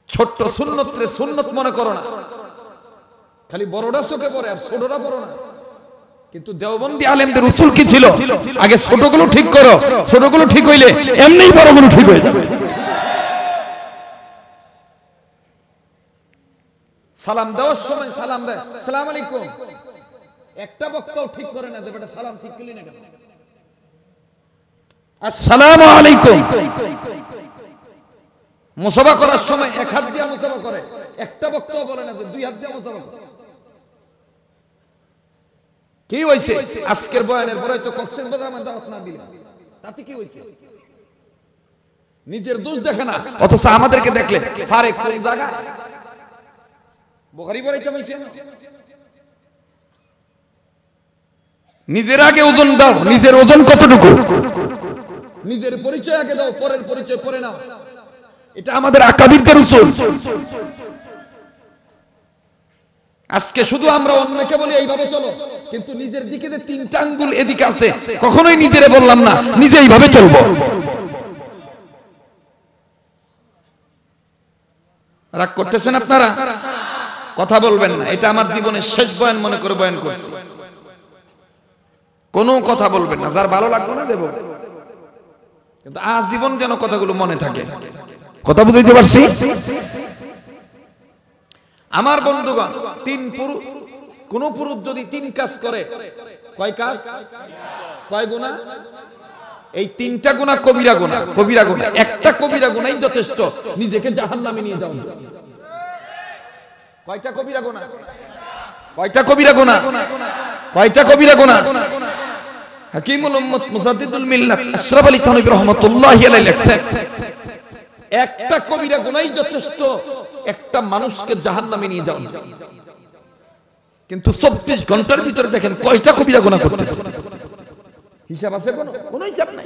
[SPEAKER 3] ছোট্ট সুন্নতরে সুন্নত মনে করো না, খালি বড়রা চোখে পড়ে আর ছোটরা বড় না। কিন্তু দেওবন্দি আলেমদের উসুল কি ছিল? আগে ছোটগুলো ঠিক করো, ছোটগুলো ঠিক হইলে এমনিই বড়গুলো ঠিক হয়ে যাবে। সালাম দেওয়ার সময় সালাম দেয় আসসালামু আলাইকুম, একটা বক্তাও ঠিক করে না যে বেটা সালাম ঠিক করলি না কেন? আসসালামু আলাইকুম। মুসাফা করার সময় এক হাত দিয়ে মুসাফা করে, একটা বক্তাও বলে না যে দুই হাত দিয়ে মুসাফা করে। কি হইছে? আজকের বয়ানের পরে তো কক্সবাজার আমার দাওয়াত না দিলাম, তাতে কি হইছে? নিজের দোষ দেখে না, অথচ আমাদেরকে দেখলে ফারেক কোন জায়গা বুখারী পড়াইতে হইছে। নিজের আগে ওজন দাও, নিজের ওজন কতটুকু? নিজের পরিচয় আগে দাও, পরের পরিচয় পরে নাও। এটা আমাদের আকাবিরদের উসুল। আজকে শুধু আমরা অন্যকে বলি এইভাবে চলো, কিন্তু নিজের দিকে যে তিনটা আঙ্গুল এদিকে আছে কখনোই নিজেরে বললাম না নিজে এইভাবে চলবো। রাগ করতেছেন আপনারা? কথা বলবেন না। এটা আমার জীবনের শেষ বয়ান মনে করে বয়ান করছি। কোনো কথা বলবেন না, যার ভালো লাগবে না দেব, কিন্তু আজীবন যেন কথাগুলো মনে থাকে। কথা বুঝাইতে পারছি? আমার বন্ধুগণ, কোন পুরুষ যদি তিন কাজ করে, কয় কাজ, কয় গুনাহ? এই তিনটা গুনাহ কবিরা গুনাহ। কবিরা গুনাহ একটা কবিরা গুনাহই যথেষ্ট নিজেকে জাহান্নামে নিয়ে যাওয়ার জন্য। কয়টা কবিরা গুনাহ? কয়টা কবিরা গুনাহ? কয়টা কবিরা গুনাহ? হাকিমুল উম্মত মুজাদ্দিদুল মিল্লাত আশরাফ আলী থানভী রাহমাতুল্লাহি আলাইহি লেখছেন, একটা কবিরা গুনাহই যথেষ্ট একটা মানুষকে জাহান্নামে নিয়ে যাওয়ার জন্য। কিন্তু 24 ঘন্টার ভিতরে দেখেন কয়টা কবিরা গুনাহ করতেছে, হিসাব আছে? কোনো হিসাব নাই।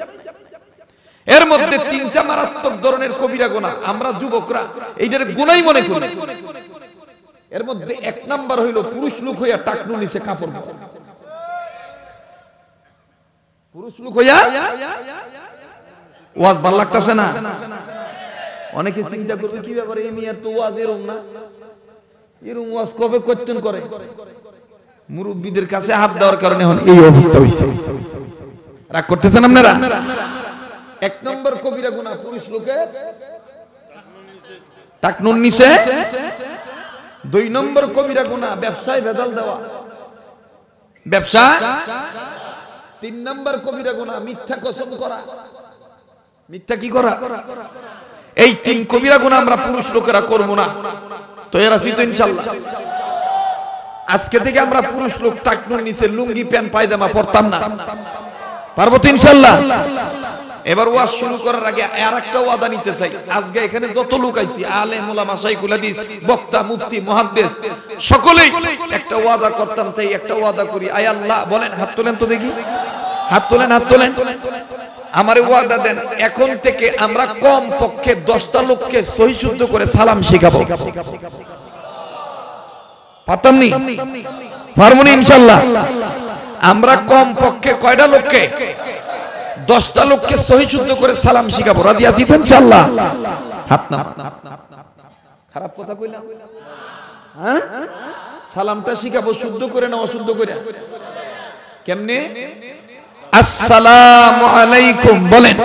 [SPEAKER 3] এর মধ্যে তিনটা মারাত্মক ধরনের কবিরা গুনাহ আমরা যুবকরা এইটার গুনাহই মনে করি। এর মধ্যে এক নাম্বার হইল পুরুষ লোক হইয়া টাকনু নিচে কাপড় পরা। পুরুষ লোক হইয়া ওয়াজ ভালো লাগতেছে না? অনেকে চিন্তা করবে কি ব্যাপারে, এমনি আর তো ওয়াজ এরকম না, এরকম ওয়াজ কবে করতেন করে? মুরব্বীদের কাছে হাত দেওয়ার কারণে এখন এই অবস্থা হইছে। রাগ করতেছেন আপনারা? এক নম্বর কবিরা গুনাহ পুরুষ লোকের টাকনুর নিচে। দুই নম্বর কবিরা গুনাহ ব্যবসায় ভেজাল দেওয়া, ব্যবসা। তিন নম্বর কবিরা গুনাহ মিথ্যা কসম করা। মিথ্যা কি করা? এই তিন কবিরা গুনাহ আমরা পুরুষ লোকেরা করব না। তো এর আছি তো ইনশাআল্লাহ?
[SPEAKER 1] আজকে থেকে আমরা পুরুষ লোক টাকনুর নিচে লুঙ্গি প্যান্ট পায়জামা পরতাম না, পারবো তো ইনশাআল্লাহ? এবার ওয়াজ শুরু করার আগে আরেকটা ওয়াদা নিতে চাই। আজকে এখানে যত লোক আইছি, আলেম ওলামা শাইখুল হাদিস, বক্তা, মুফতি, মুহাদ্দিস, সকলেই একটা ওয়াদা করতাম চাই। একটা ওয়াদা করি। আয় আল্লাহ, বলেন, হাত তোলেন তো দেখি, হাত তোলেন, হাত তোলেন। আমারে ওয়াদা দেন, এখন থেকে আমরা কম পক্ষে 10টা লোককে সহি শুদ্ধ করে সালাম শিখাবো। পারতাম নি? পারবো না ইনশাআল্লাহ? আমরা কম পক্ষে কয়টা লোককে? 10টা লোককে সহি শুদ্ধ করে সালাম শিখাবো। রাজি আছি তো ইনশাআল্লাহ? হাত না, খারাপ কথা কইলাম? হ্যাঁ, সালামটা শিখাবো শুদ্ধ করে না অশুদ্ধ করে? কেমনে? আসসালামু আলাইকুম বলেন।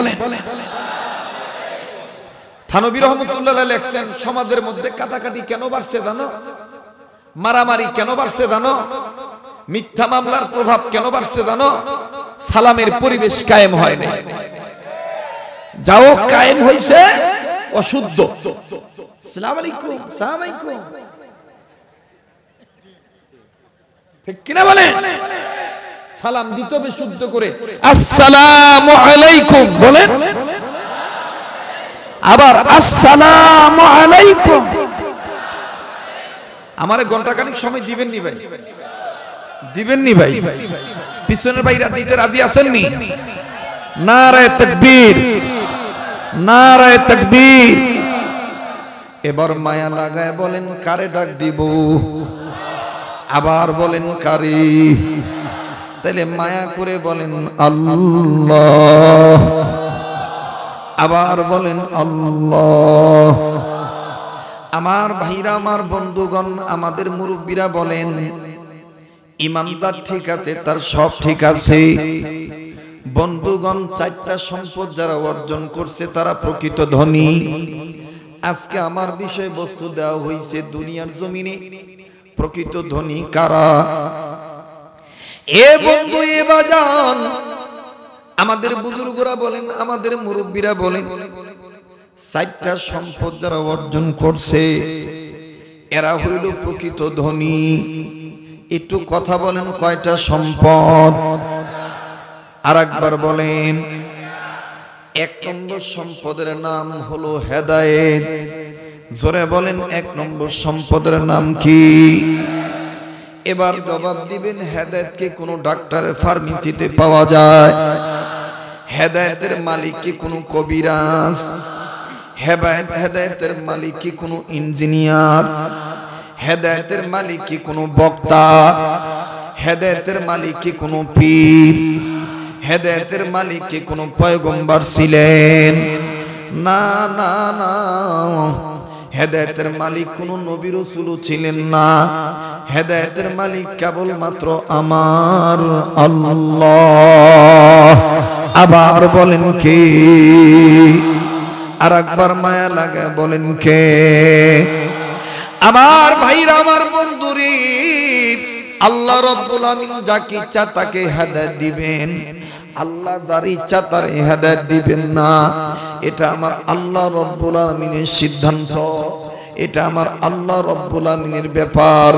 [SPEAKER 1] থানবী রহমাতুল্লাহ আলাইহি লেখছেন, সমাজের মধ্যে কাটাকাটি কেন বাড়ছে জানো? মারামারি কেন বাড়ছে জানো? মিথ্যা মামলার প্রভাব কেন বাড়ছে জানো? সালামের পরিবেশ কায়েম হয় না। যাও কায়েম হইছে অশুদ্ধ। আসসালামু আলাইকুম, আসসালামু আলাইকুম, ঠিক কিনা বলেন? সালাম দিতে হবে শুদ্ধ করে, আসসালামু আলাইকুম বলেন। আবার আসসালামু আলাইকুম। আমারে ঘন্টাখানিক সময় দিবেন নি ভাই? দিবেন নি ভাই? পিছনের ভাইরা দিতে রাজি আছেন নি? নারায়ে তাকবীর, নারায়ে তাকবীর। এবার মায়া লাগায় বলেন, কারে ডাক দিব? আবার বলেন, কারে? তাহলে মায়া করে বলেন আল্লাহ, আবার বলেন আল্লাহ। আমার ভাইরা, আমার বন্ধুগণ, আমাদের মুরব্বীরা বলেন, ইমানদার ঠিক আছে, তার সব ঠিক আছে। বন্ধুগণ, 4টা সম্পদ যারা অর্জন করছে তারা প্রকৃত ধনী। আজকে আমার বিষয়বস্তু দেওয়া হয়েছে, দুনিয়ার জমিনে প্রকৃত ধনী কারা? এ বন্ধু, এ বাজান, আমাদের বুজুর্গরা বলেন, আমাদের মুরব্বীরা বলেন, 4টা সম্পদ যারা অর্জন করছে এরা হইল প্রকৃত ধনী। একটু কথা বলেন, কয়টা সম্পদ? আর একবার বলেন। 1 নম্বর সম্পদের নাম হলো হেদায়েত। জোরে বলেন, 1 নম্বর সম্পদের নাম কি? এবার জবাব দিবেন, হেদায়েতকে কোনো ডাক্তারের ফার্মেসিতে পাওয়া যায়? হেদায়েতের মালিক কি কোনো কবিরাজ? হেদায়েতের মালিক কি কোনো ইঞ্জিনিয়ার? হেদায়েতের মালিক কি কোনো বক্তা? হেদায়েতের মালিক কি কোনো পীর? হেদায়েতের মালিক কি কোনো পয়গম্বর ছিলেন? না না না, হেদায়েতের মালিক কোনো নবী রাসূল ছিলেন না। হেদায়েতের মালিক কেবলমাত্র আমার আল্লাহ। আবার বলেন কে? আর একবার মায়া লাগে বলেন কে? আমার ভাইরা, আমার বন্ধুরে, আল্লাহ রাব্বুল আমিন যাকে ইচ্ছা তাকে হেদায়েত দিবেন, আল্লাহ যার ইচ্ছা তার হেদায়েত দিবেন না। এটা আমার আল্লাহ রাব্বুল আমিনের সিদ্ধান্ত, এটা আমার আল্লাহ রাব্বুল আমিনের ব্যাপার।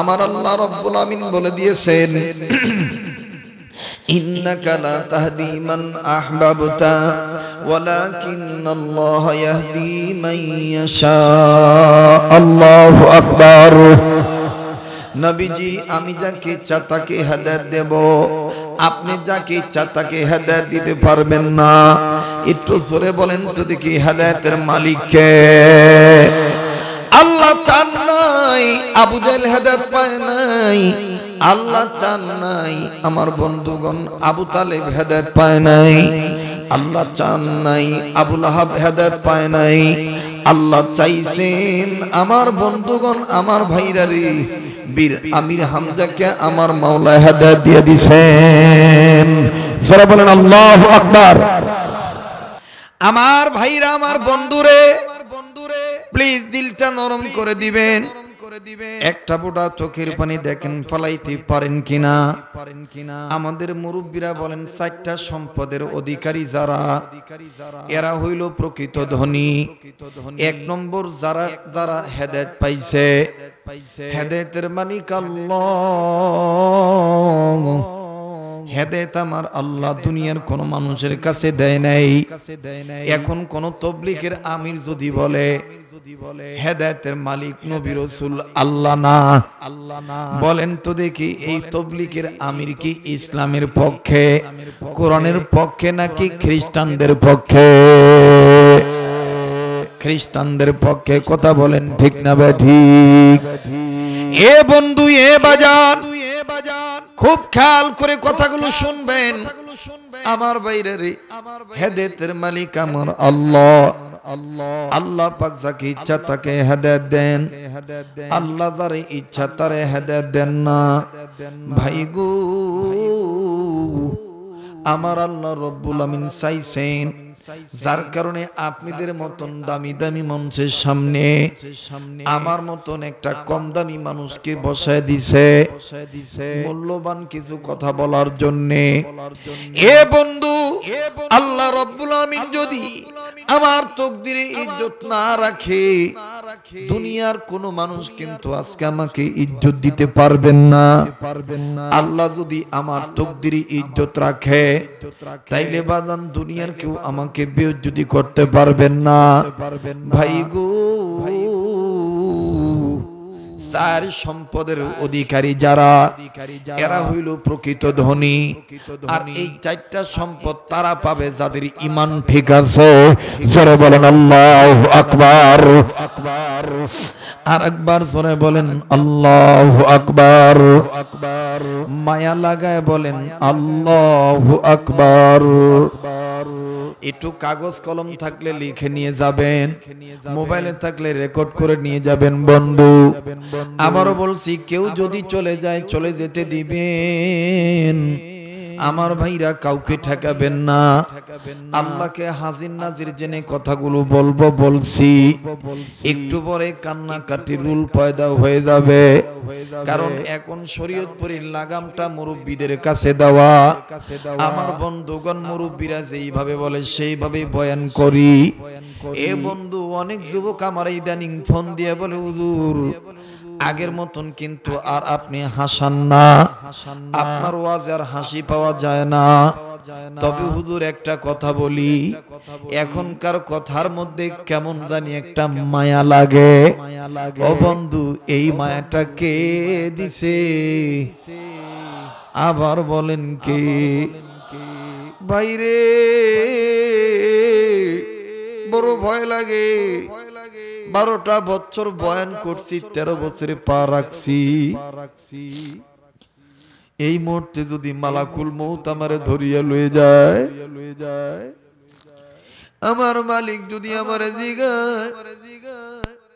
[SPEAKER 1] আমার আল্লাহ রাব্বুল আমিন বলে দিয়েছেন, ইন্নাকা লা তাহদি মান আহবাবতা ওয়ালাকিন্নাল্লাহ ইয়াহদি মান ইয়াশা। আল্লাহু আকবার। নবীজি, আমি যাকে ইচ্ছা তাকে হেদায়েত দেব, আপনি যাকে ইচ্ছা তাকে হেদায়েত দিতে পারবেন না। একটু জোরে বলেন তো দেখি, হেদায়েতের মালিক কে? আল্লাহ চান নাই আবু জাহেল হেদায়েত পায় নাই, আল্লাহ চান নাই আমার বন্ধুগণ আবু তালেব হেদায়েত পায় নাই, আল্লাহ চান নাই আবু লাহাব হেদায়েত পায় নাই। আল্লাহ চাইছেন আমার বন্ধুগণ, আমার ভাইরারে, বীর আমির হামজাকে আমার মাওলা হেদায়েত দিয়ে দিবেন। যারা বলেন আল্লাহু আকবার। আমার ভাইরা, আমার বন্ধুরে, প্লিজ দিলটা নরম করে দিবেন। একটা ফোঁটা চোখের পানি দেখেন ফলাইতে পারেন কিনা। আমাদের মুরব্বীরা বলেন 4টা সম্পদের অধিকারী যারা, এরা হইল প্রকৃত ধনী। 1 নম্বর যারা যারা হেদায়েত পাইছে, হেদায়েতের মালিক আল্লাহ। হেদায়েত আমার আল্লাহ দুনিয়ার কোন মানুষের কাছে দেয় নাই। এখন কোন তবলিগের আমির যদি বলে হেদায়েতের মালিক নবী রাসূল আল্লাহ না, বলেন তো দেখি এই তবলিগের আমির কি ইসলামের পক্ষে, কোরআনের পক্ষে নাকি খ্রিস্টানদের পক্ষে? খ্রিস্টানদের পক্ষে। কথা বলেন ঠিক না ঠিক? এ বন্ধু, এ বাজার, খুব খেয়াল করে কথাগুলো শুনবেন আমার বাইরে রে। হেদায়েতের মালিক আমার আল্লাহ। আল্লাহ পাক যাকে ইচ্ছা তাকে হেদায়েত দেন, আল্লাহ যারে ইচ্ছা তারে হেদায়েত দেন না। ভাই গো, আমার আল্লাহ রব্বুল আমিন চাইছেন, যার কারণে আপনাদের মতন দামি দামি মানুষের সামনে আমার মতন একটা কম দামি মানুষকে বসায় দিছে মূল্যবান কিছু কথা বলার জন্যে। এ বন্ধু, আল্লাহ রব্বুল আমিন যদি আমার তকদিরে ইজ্জত না রাখে, দুনিয়ার কোন মানুষ কিন্তু আজকে আমাকে ইজ্জত দিতে পারবেন না। আল্লাহ যদি আমার তকদিরে ইজ্জত রাখে, তাইলে বাজান দুনিয়ার কেউ আমাকে বেইজ্জতি করতে পারবেন না। ভাই গো, 4 সম্পদের অধিকারী যারা, এরা হইল প্রকৃত ধনী। আর এই 4টা সম্পদ তারা পাবে যাদের ঈমান ঠিক আছে। জোরে বলেন আল্লাহু আকবার। আর একবার জোরে বলেন আল্লাহু আকবার। মায়া লাগায় বলেন আল্লাহু আকবার। একটু কাগজ কলম থাকলে লিখে নিয়ে যাবেন, মোবাইলে থাকলে রেকর্ড করে নিয়ে যাবেন বন্ধু। আবারও বলছি, কেউ যদি চলে যায় চলে যেতে দিবেন। আমার ভাইরা কাউকে ঠেকাবেন না। আল্লাহকে হাজির নাজির জেনে কথাগুলো বলবো বলছি, একটু পরে কান্নাকাটি রুল পয়দা হয়ে যাবে। কারণ এখন শরীয়তপুরীর লাগামটা মুরব্বীদের কাছে দেওয়া। আমার বন্ধুগণ, মুরব্বীরা যেইভাবে বলে সেইভাবে বয়ান করি। এ বন্ধু, অনেক যুবক আমার ইদানিং ফোন দিয়ে বলে, হুজুর আগের মতন কিন্তু আর আপনি হাসান না, আপনার ওয়াজে আর হাসি পাওয়া যায় না। তবে হুজুর একটা কথা বলি, এখনকার কথার মধ্যে কেমন জানি একটা মায়া লাগে। ও বন্ধু, এই মায়াটা কে দিছে? আবার বলেন কে? বাইরে বড় ভয় লাগে। 12টা বছর বয়ান করছি, 13 বছরে পা রাখছি। এই মুহূর্তে যদি মালাকুল মউত আমারে ধরিয়া লয়ে যায়, আমার মালিক যদি আমারে জিগায়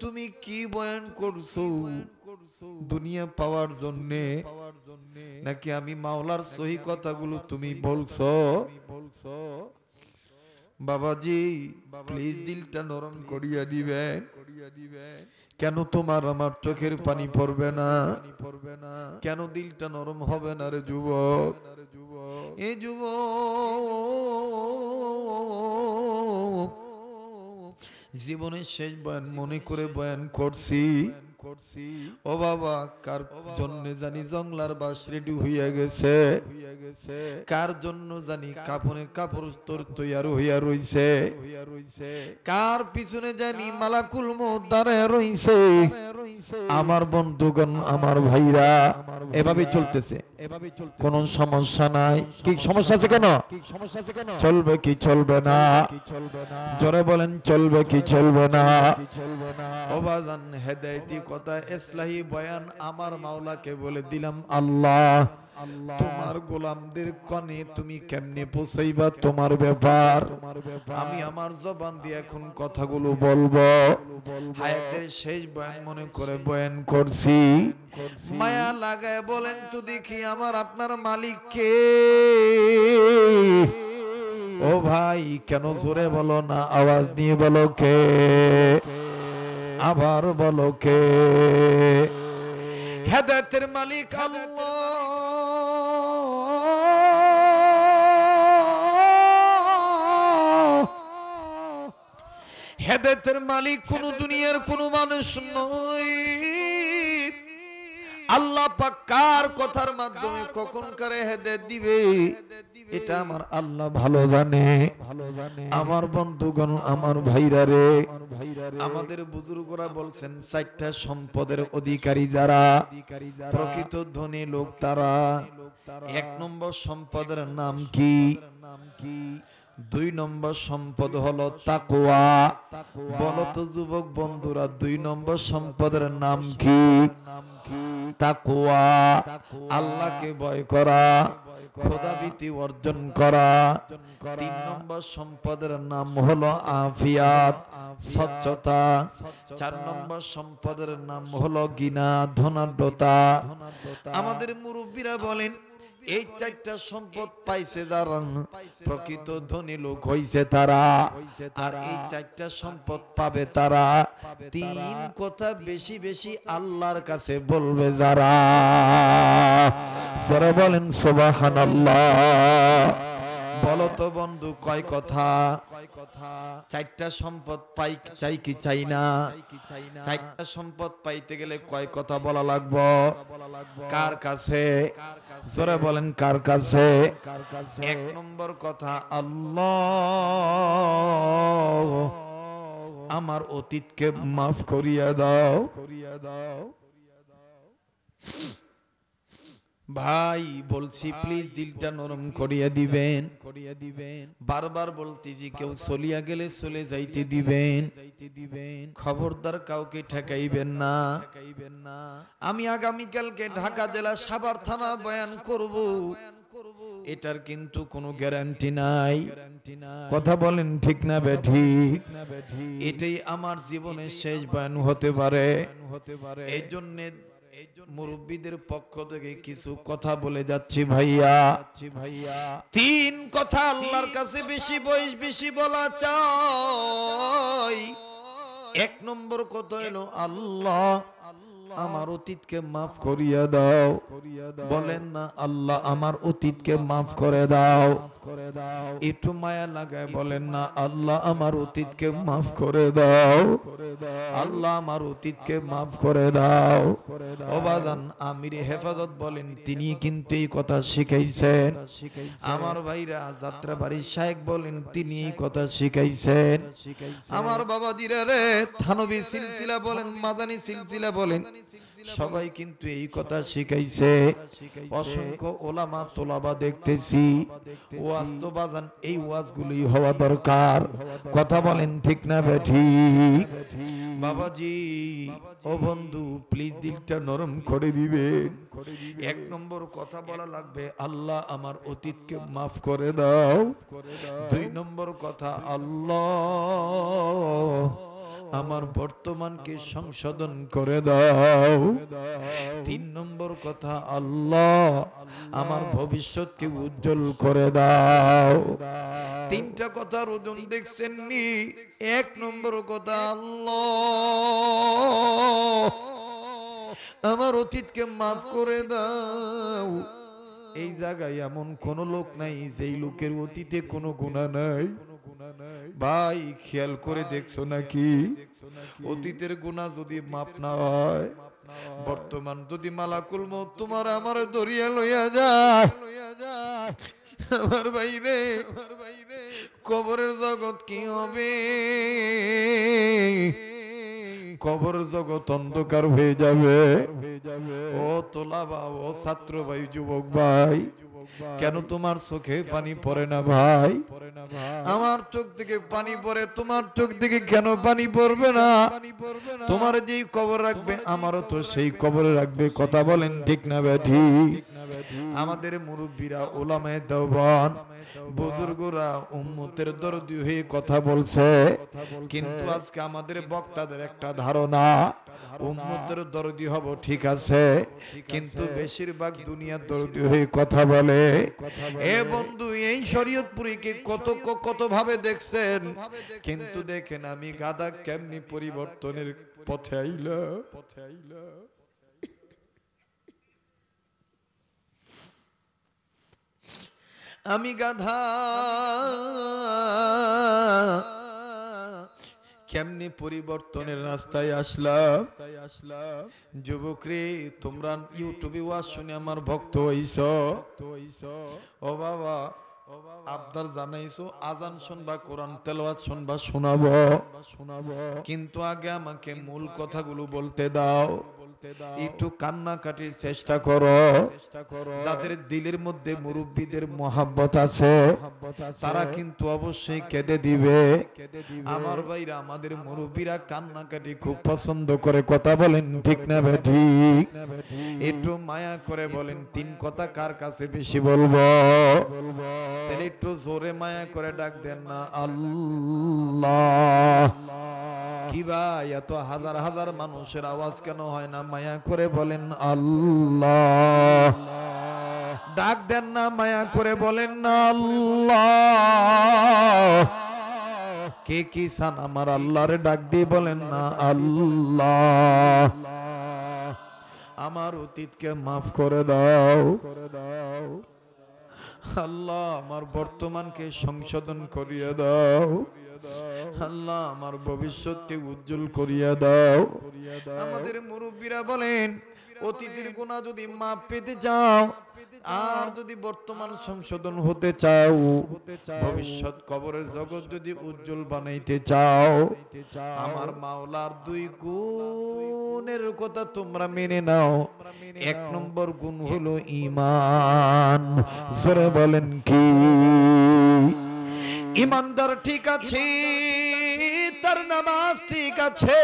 [SPEAKER 1] তুমি কি বয়ান করছো, দুনিয়া পাওয়ার জন্যে নাকি আমি মাওলার সহি কথাগুলো তুমি বলছো? বাবাজি প্লিজ দিলটা নরম করিয়া দিবেন। কেন তোমার আমার চোখের পানি পড়বে না? কেন দিলটা নরম হবে না রে যুবক? এ যুবক, জীবনের শেষ বয়ান মনে করে বয়ান করছি। ও বাবা, কার জন্য জানি জংলার বাস রেডি হইয়া গেছে, কার জন্য জানি কাপড়ের কাপড় তোর তৈয়ার হইয়া রইছে, কার পিছনে জানি মালাকুল মউত দাঁড়ায় রইছে। আমার বন্ধুগণ, আমার ভাইরা, এভাবে চলতেছে, কোন সমস্যা নাই। কি সমস্যা আছে? কেন চলবে কি চলবে না? জোরে বলেন, চলবে কি চলবে না? ও বাজান, হেদায়েতি কথা, ইসলাহি বয়ান আমার মাওলাকে বলে দিলাম, আল্লাহ তোমার গোলামদের কানে তুমি কেমনে পৌঁছাইবা তোমার ব্যাপার। আমি আমার জবান দিয়ে এখন কথাগুলো বলবো। হায়াতের শেষ বয়ান মনে করে বয়ান করছি। মায়া লাগায় বলেন তো দেখি, আমার আপনার মালিক কে? ও ভাই, কেন জোরে বলো না, আওয়াজ দিয়ে বলো কে?
[SPEAKER 3] আবার বলো কে?
[SPEAKER 1] হেদায়েতের মালিক আল্লাহ। হেদায়েতের মালিক কোন দুনিয়ার কোন মানুষ নয়। আল্লাহ পাক কার কথার মাধ্যমে কখন কারে হেদায়েত দিবে এটা আমার আল্লাহ ভালো জানে। আমার বন্ধুগণ, আমার ভাইরা রে, আমাদের বুজুর্গরা বলছেন চারটা সম্পদের অধিকারী যারা, প্রকৃত ধনী লোক তারা। এক নম্বর সম্পদের নাম কি? 2 নম্বর সম্পদ হলো তাকওয়া। বলো তো যুবক বন্ধুরা, 2 নম্বর সম্পদের নাম কি? তাকওয়া, আল্লাহকে ভয় করা, খোদাভীতি অর্জন করা। 3 নম্বর সম্পদের নাম হলো আফিয়াত, স্বচ্ছতা। 4 নম্বর সম্পদের নাম হলো গিনা, ধনাঢ্যতা। আমাদের মুরব্বীরা বলেন এই 4টা সম্পদ পাইছে যারা প্রকৃত ধনী লোক হইছে তারা। আর এই 4টা সম্পদ পাবে তারা 3 কথা বেশি বেশি আল্লাহর কাছে বলবে যারা। সরে বলেন সুবহানাল্লাহ। বলো তো বন্ধু কয় কথা? 4টা সম্পদ পাই চাই কি চাই না? 4টা সম্পদ পাইতে গেলে কয় কথা বলা লাগবে? কার কাছে? জোরে বলেন কার কাছে? 1 নম্বর কথা, আল্লাহ আমার অতীতকে মাফ করিয়া দাও। ভাই বলছি প্লিজ দিলটা নরম করিয়া দিবেন। বারবার বলতেছি কেউ চলিয়া গেলে চলে যাইতে দিবেন। খবরদার কাউকে ঠেকাইবেন না। আমি আগামীকালকে ঢাকা জেলা সাভার থানা বয়ান করব, এটার কিন্তু কোনো গ্যারান্টি নাই। কথা বলেন ঠিক না বেঠিক? এটাই আমার জীবনের শেষ বয়ান হতে পারে। এই জন্য মুরব্বীদের পক্ষ থেকে কিছু কথা বলে যাচ্ছি ভাইয়া। 3 কথা আল্লাহর কাছে বেশি বেশি বলা চাই। 1 নম্বর কথা হলো আল্লাহ আমার অতীতকে মাফ করিয়া দাও। বলেন না আল্লাহ আমার অতীতকে মাফ করে দাও। একটু মায়া লাগায় বলেন না আল্লাহ আমার অতীতকে মাফ করে দাও। আল্লাহ আমার অতীতকে মাফ করে দাও। ও বাজান আমির হেফাজত বলেন তিনি কিন্তু এই কথা শিখাইছেন। আমার ভাইরা যাত্রাবাড়ির শায়েখ বলেন তিনি এই কথা শিখাইছেন। আমার বাবা দিরা রে থানবী সিলসিলা বলেন, মাদানী সিলসিলা বলেন, সবাই কিন্তু এই কথা শিখাইছে। অসংখ্য ওলামা তোলাবা দেখতেছি। ওয়াজ তো বাজান এই ওয়াজগুলি হওয়া দরকার। কথা বলেন ঠিক না বেঠিক? বাবাজি ও বন্ধু প্লিজ দিলটা নরম করে দিবেন। 1 নম্বর কথা বলা লাগবে আল্লাহ আমার অতীতকে মাফ করে দাও। 2 নম্বর কথা আল্লাহ আমার বর্তমানকে সংশোধন করে দাও। 3 নম্বর কথা আল্লাহ আমার ভবিষ্যৎকে উজ্জ্বল করে দাও। 3টা কথার ওজন দেখছেন নি? 1 নম্বর কথা আল্লাহ আমার অতীতকে মাফ করে দাও। এই জায়গায় এমন কোন লোক নাই যেই লোকের অতীতে কোনো গুনাহ নাই। ভাই খেয়াল করে দেখছো নাকি? অতীতের গুনাহ যদি মাপ না হয়, বর্তমান যদি মালাকুল মউত তোমার আমার দরিয়া লইয়া যায়, আমার ভাই রে কবরের জগৎ কি হবে? কবর জগৎ অন্ধকার হয়ে যাবে। ও তোলাবা, ও ছাত্র ভাই, যুবক ভাই, কেন তোমার চোখে পানি পড়ে না ভাই? আমার চোখ থেকে পানি পড়ে, তোমার চোখ থেকে কেন পানি পড়বে না? তোমার যেই কবর রাখবে আমারও তো সেই কবরে রাখবে। কথা বলেন ঠিক না বেঠিক? আমাদের মুরব্বীরা ওলামায়ে দেওবন্দ
[SPEAKER 3] বুজুর্গরা উম্মতের দরদি হয়ে কথা বলছে, কিন্তু আজকে আমাদের বক্তাদের একটা ধারণা উম্মতের দরদি হব ঠিক আছে, কিন্তু বেশিরভাগ দুনিয়ার দরদি হয়ে কথা বলে। এ বন্ধু, এই শরীয়তপুরীকে কত ভাবে দেখছেন, কিন্তু দেখেন আমি গাদা কেমনি পরিবর্তনের পথে আইলা। আমি গাধা কেমনি পরিবর্তনের রাস্তায় আসলাম। যুবকরে, তোমরা ইউটিউবে ওয়াজ শুনে আমার ভক্ত হইছ। ও বাবা, আবদার জানাইছো আজান শুনবা, কোরআন তেলাওয়াত শুনবা, শোনাবো, কিন্তু আগে আমাকে মূল কথাগুলো বলতে দাও। একটু কান্নাকাটির চেষ্টা করো। যাদের দিলের মধ্যে মুরব্বীদের মহাব্বত আছে তারা কিন্তু অবশ্যই কেঁদে দিবে। আমার ভাইরা, আমাদের মুরব্বীরা কান্নাকাটি খুব পছন্দ করে, কথা বলেন ঠিক না ঠিক? একটু মায়া করে বলেন, তিন কথা কার কাছে বেশি বলবো? তাহলে একটু জোরে মায়া করে ডাক দেন না, আল্লাহ। কি ভাই, এত হাজার হাজার মানুষের আওয়াজ কেন হয় না? মায়া করে বলেন আল্লাহ। ডাক দেন না, মায়া করে বলেন না আল্লাহ। কে কি চান আমার আল্লাহরে ডাক দিয়ে বলেন না আল্লাহ। আমার অতীতকে মাফ করে দাও আল্লাহ, আমার বর্তমানকে সংশোধন করিয়ে দাও আল্লাহ, আমার ভবিষ্যৎকে উজ্জ্বল করিয়া দাও। আমাদের মুরব্বীরা বলেন, অতীতের গুনাহ যদি মাপ পেতে চাও আর যদি বর্তমান সংশোধন হতে চাও, ভবিষ্যৎ কবরের জগৎ যদি উজ্জ্বল বানাইতে চাও, আমার মাওলার দুই গুণের কথা তোমরা মেনে নাও। এক নম্বর গুণ হলো ঈমান। জোরে বলেন কি? ইমানদার ঠিক আছে, তার নামাজ ঠিক আছে,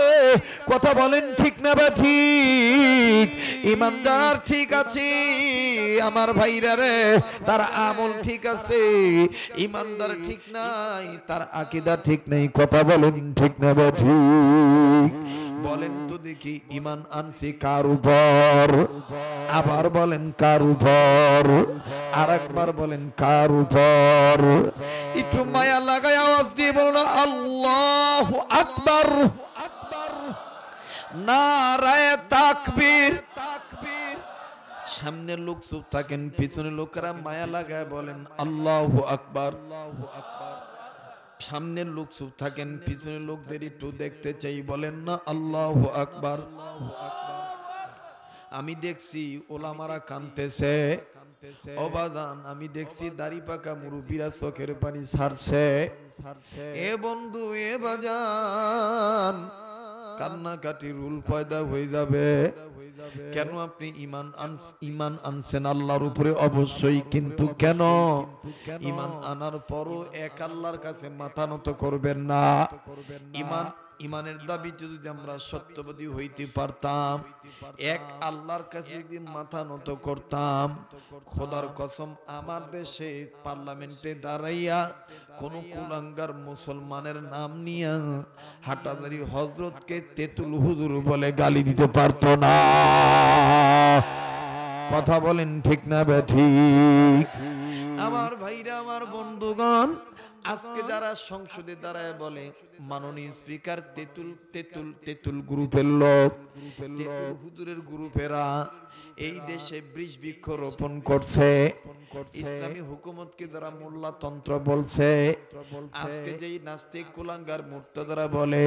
[SPEAKER 3] কথা বলেন ঠিক না বা ঠিক? ইমানদার ঠিক আছে আমার ভাইরা রে, তার আমল ঠিক আছে। ইমানদার ঠিক নাই, তার আকীদা ঠিক নাই, কথা বলেন ঠিক না বা ঠিক? বলেন তো দেখি, ঈমান আনছি কার উপর? আবার বলেন কার উপর? আরেকবার বলেন কার উপর? একটু মায়া লাগায় আওয়াজ দিয়ে বলো না, আল্লাহু আকবার, নারায়ে তাকবীর। সামনে লোক চুপ থাকেন, পিছনে লোকেরা মায়া লাগায় বলেন আল্লাহু আকবার। সামনের লোক চুপ থাকেন, পিছনের লোকদের একটু দেখতে চাই, বলেন না আল্লাহু আকবার। আমি দেখছি ওলামারা কাঁদতেছে, অবাদান আমি দেখছি দাড়ি পাকা মুরব্বীরা চোখের পানি ছাড়ছে। এ বন্ধু, এ বাজান, কান্নাকাটি রুল পয়দা হয়ে যাবে। কেন? আপনি ঈমান আনছেন আল্লাহর উপরে অবশ্যই, কিন্তু কেন ঈমান আনার পরও এক আল্লাহর কাছে মাথা নত করবেন না? ঈমানের দাবি যদি আমরা সত্যবাদী হইতে পারতাম, এক আল্লাহর কাছে যদি মাথা নত করতাম, খোদার কসম আমার দেশে পার্লামেন্টে দাঁড়াইয়া কোন কুলাঙ্গার মুসলমানের নাম নিয়ে হাটাজারি হযরতকে তেতুল হুজুর বলে গালি দিতে পারতো না। কথা বলেন ঠিক না বে ঠিক? আমার ভাইরা, আমার বন্ধুগণ, আজকে যারা সংসদে দাঁড়ায় বলে মাননীয় স্পিকার তেতুল তেতুল তেতুল গ্রুপের লোক, তেতুল হুজুরের গ্রুপেরা এই দেশে বৃক্ষ বৃক্ষ রোপণ করছে, ইসলামী হুকুমতকে যারা মোল্লা তন্ত্র বলছে, আজকে যেই নাস্তিক কুলাঙ্গার মুর্তজারা বলে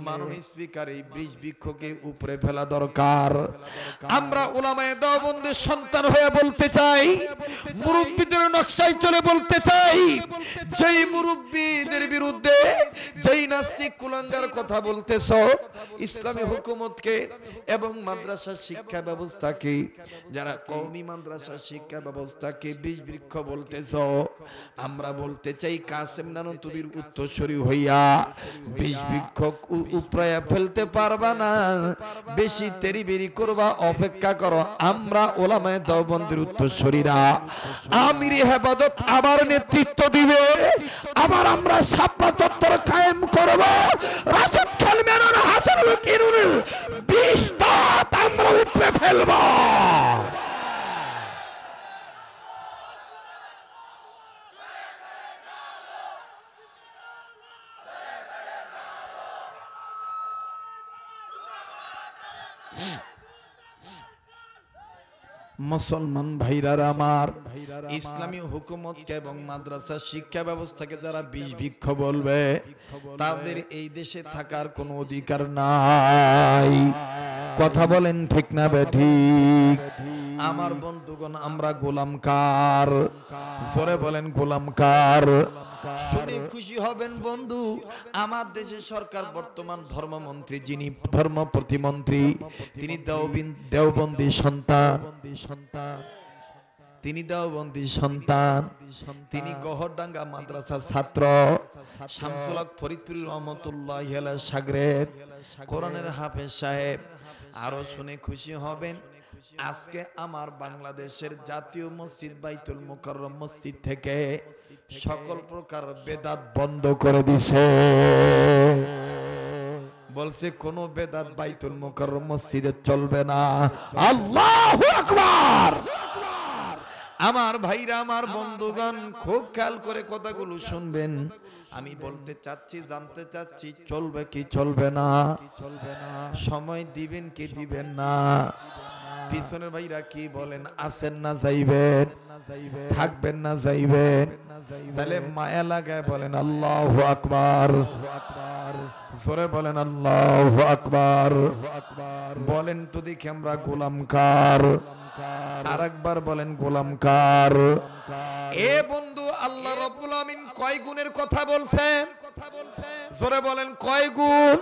[SPEAKER 3] মাননীয় স্পিকার এই বৃক্ষ বৃক্ষকে উপরে ফেলা দরকার। আমরা উলামায়ে দেওবন্দের সন্তান হয়ে বলতে চাই, মুরব্বীদের নকশায় চলে বলতে চাই, যেই মুরব্বীদের বিরুদ্ধে
[SPEAKER 1] যেই নাস্তিক কুলাঙ্গার কথা বলতেছ ইসলামী হুকুমতকে এবং মাদ্রাসা শিক্ষা ব্যবস্থাকে, যারা কওমি মাদ্রাসা শিক্ষা ব্যবস্থাকে বিষ বৃক্ষ বলতেছ, আমরা বলতে চাই কাসেম নানুতুবির উত্তরসূরি হইয়া বিষ বৃক্ষ উপড়ায়া ফেলতে পারবা না, বেশি তেরিবেরি করবা, অপেক্ষা করো। আমরা ওলামায়ে দেওবন্দের উত্তরসূরিরা আমির হেফাজত আবার নেতৃত্ব দিবে, আবার আমরা শাপলা চত্বর কায়েম করব, রাশেদ খান মেনন হাসানুল কিরুনের 20 দাঁত আমরা উপড়ে ফেলব। মুসলমান ভাইরা আমার, ইসলামী হুকুমতকে এবং মাদ্রাসা শিক্ষা ব্যবস্থাকে যারা বিষ বৃক্ষ বলবে তাদের এই দেশে থাকার কোনো অধিকার নাই। কথা বলেন ঠিক না বেঠিক? আমার বন্ধুগণ, আমরা গোলাম কার? জোরে বলেন গোলাম কার? শুনে খুশি হবেন বন্ধু, আমার দেশের সরকার বর্তমান ধর্মমন্ত্রী, যিনি ধর্ম প্রতিমন্ত্রী, তিনি দেওবন্দি সন্তান, তিনি দেওবন্দি সন্তান, তিনি গহরডাঙ্গা মাদ্রাসার ছাত্র, শামসুল হক ফরিদপুর রহমতুল্লাহি আলাইহি শাগরেদ, কোরআনের হাফেজ সাহেব। আরো শুনে খুশি হবেন, আজকে আমার বাংলাদেশের জাতীয় মসজিদ বাইতুল মুকাররম মসজিদ থেকে সকল প্রকার বেদাত বন্ধ করে দিছে, বলছে কোনো বেদাত বাইতুল মুকাররম মসজিদে চলবে না। আল্লাহু আকবার! আমার ভাইরা, আমার বন্ধুগণ, খুব খেয়াল করে কথাগুলো শুনবেন। আমি বলতে চাচ্ছি, জানতে চাচ্ছি, চলবে কি চলবে না, সময় দিবেন কি দিবেন না? পিছনের ভাইরা কি বলেন, আসেন না যাইবেন, থাকবেন না যাইবেন? তাহলে মায়া লাগায় বলেন আল্লাহু আকবার, জোরে বলেন আল্লাহু আকবার। বলেন তো দেখি আমরা গোলাম কার? আরেকবার বলেন গোলাম কার? এ বন্ধু, আল্লাহ রাব্বুল আমিন কয় গুণের কথা বলছেন? জোরে বলেন কয় গুণ?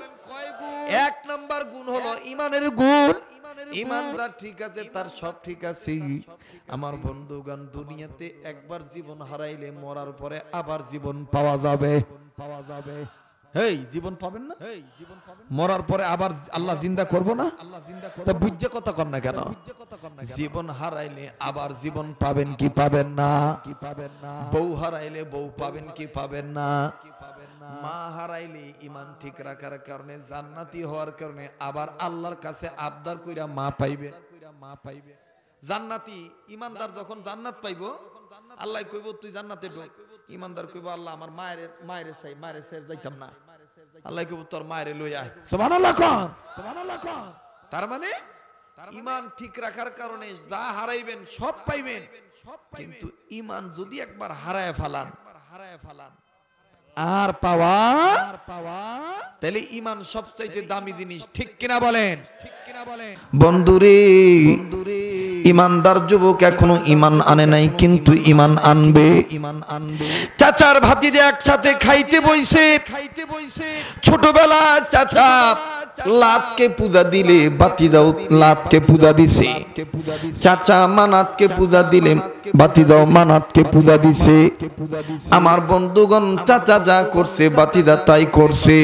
[SPEAKER 1] 1 নাম্বার গুণ হলো ঈমানের গুণ। ঈমানদার ঠিক আছে, তার সব ঠিক আছে। আমার বন্ধুগণ, দুনিয়াতে একবার জীবন হারাইলে মরার পরে আবার জীবন পাওয়া যাবে। এই জীবন পাবেন না, মরার পরে আবার আল্লাহ জিন্দা করবো না? তা বুঝছে কথা কর না কেন? জীবন হারাইলে আবার জীবন পাবেন কি পাবেন না? বউ হারাইলে বউ পাবেন কি পাবেন না? মা হারাইলে ঈমান ঠিক রাখার কারণে, জান্নাতি হওয়ার কারণে আবার আল্লাহর কাছে আবদার কইরা মা পাইবে। জান্নাতি ঈমানদার যখন জান্নাত পাইবো, আল্লাহ কইব তুই জান্নাতে ঢোক। ঈমানদার কইব আল্লাহ আমার মায়ের চাই, মায়ের চাই যাইতাম না। আল্লাহ কইব তোর মায়ের লই আয়। সুবহানাল্লাহ কোন, সুবহানাল্লাহ কোন। তার মানে ঈমান ঠিক রাখার কারণে যা হারাইবেন সব পাইবেন, কিন্তু ঈমান যদি একবার হারায় ফেলান আর পাওয়া, তাহলে ঈমান সবচাইতে দামি জিনিস। ঠিক কিনা বলেন? বন্ধুরে, ঈমানদার যুবক এখনো ঈমান আনে নাই, কিন্তু ঈমান আনবে। চাচার ভাতিজা একসাথে খাইতে বইছে। ছোটবেলা চাচা লাতকে পূজা দিলে ভাতিজাও লাতকে পূজা দিছে, চাচা মানাতকে পূজা দিলে ভাতিজাও মানাতকে পূজা দিছে। আমার বন্ধুগণ, চাচা যা করছে ভাতিজা তাই করছে।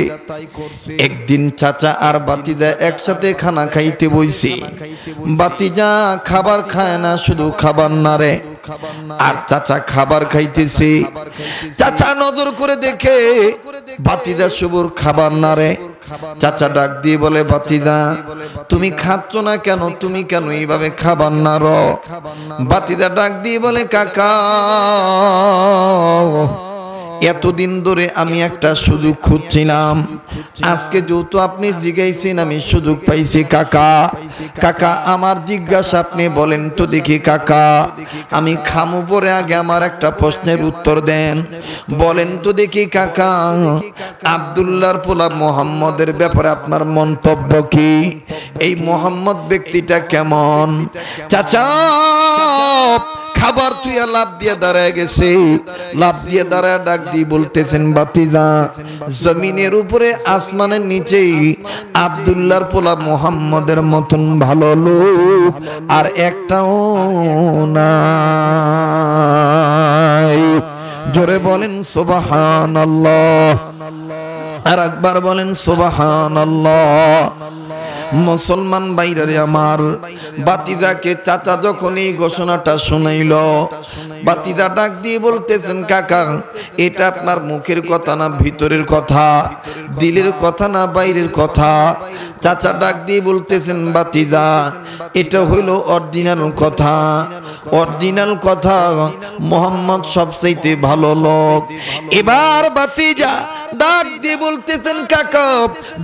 [SPEAKER 1] একদিন চাচা আর ভাতিজা একসাথে খানা খাইতে বইছে। ভাতিজা খাবার খায় না, শুধু খাবার নারে, আর চাচা খাবার খাইতেছে। চাচা নজর করে দেখে ভাতিজা শুভর খাবার নারে। চাচা ডাক দিয়ে বলে, ভাতিজা তুমি খাচ্ছ না কেন? তুমি কেন এইভাবে খাবার নারো? ভাতিজা ডাক দিয়ে বলে, কাকা এতদিন ধরে আমি একটা সুযোগ খুঁজছিলাম, আজকে যেহেতু আপনি জিজ্ঞাইছেন আমি সুযোগ পাইছি। কাকা কাকা আমার জিজ্ঞাসা আপনি বলেন তো দেখি। কাকা আমি খামু পরে আগে আমার একটা প্রশ্নের উত্তর দেন। বলেন তো দেখি কাকা, আব্দুল্লাহর পোলা মোহাম্মদের ব্যাপারে আপনার মন্তব্য কি? এই মোহাম্মদ ব্যক্তিটা কেমন? চাচা খাবার তুই লাভ দিয়ে দাঁড়ায় গেছে, লাভ দিয়ে দাঁড়ায় ডাক দিয়ে বলতেছেন বাতিজা, জমিনের উপরে আসমানের নিচেই আব্দুল্লাহর পোলা মুহাম্মদের মতন ভালো লোক আর একটাও নাই। জোরে বলেন সুবহানাল্লাহ, আর একবার বলেন সুবহানাল্লাহ। মুসলমান ভাইরা আমার, বাতিজাকে চাচা যখন এই ঘোষণাটা শুনাইল, বাতিজা ডাক দিয়ে বলতেছেন কাকা, এটা আপনার মুখের কথা না ভিতরের কথা, দিলের কথা না বাইরের কথা? চাচা ডাক দিয়ে বলতেছেন বাতিজা, এটা হইল অরিজিনাল কথা, অরিজিনাল কথা। মোহাম্মদ সবচাইতে ভালো লোক। এবার বাতিজা ডাক দিয়ে বলতেছেন কাকা,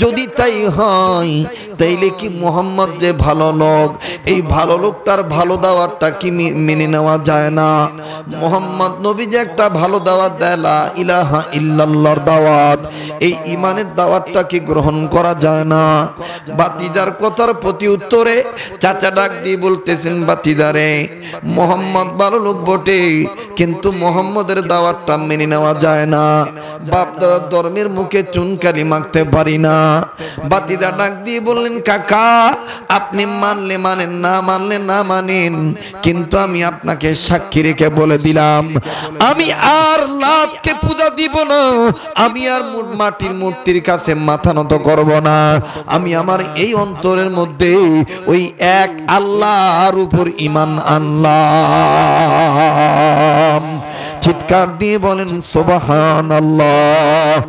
[SPEAKER 1] যদি তাই হয় তাইলে কি মোহাম্মদ যে ভালো লোক, এই ভালো লোকটার ভালো দাওয়াতটা কি মেনে নেওয়া যায় না? মোহাম্মদ নবী যে একটা ভালো দাওয়াত দেয়, লা ইলাহা ইল্লাল্লাহর দাওয়াত, এই ইমানের দাওয়াতটা কি গ্রহণ করা যায় না? বাতিজার কথার প্রতি উত্তরে চাচা ডাক দিয়ে বলতেছেন বাতিজারে, মোহাম্মদ ভালো লোক বটে, কিন্তু মোহাম্মদের দাওয়াতটা মেনে নেওয়া যায় না। বাপ দাদার ধর্মের মুখে চুনকালি মাখতে পারি না। বাতিজা ডাক দিয়ে বললেন কাকা, আপনি মানলে মানেন, না মানলে না মানেন, কিন্তু আমি আপনাকে সাক্ষী রেখে বলে দিলাম, আমি আর লাতকে পূজা দিব না, আমি আর মাটির মূর্তির কাছে মাথা নত করব না। আমি আমার এই অন্তরের মধ্যে ওই এক আল্লাহর উপর ঈমান আনলাম। চিৎকার দিয়ে বলেন সুবহানাল্লাহ।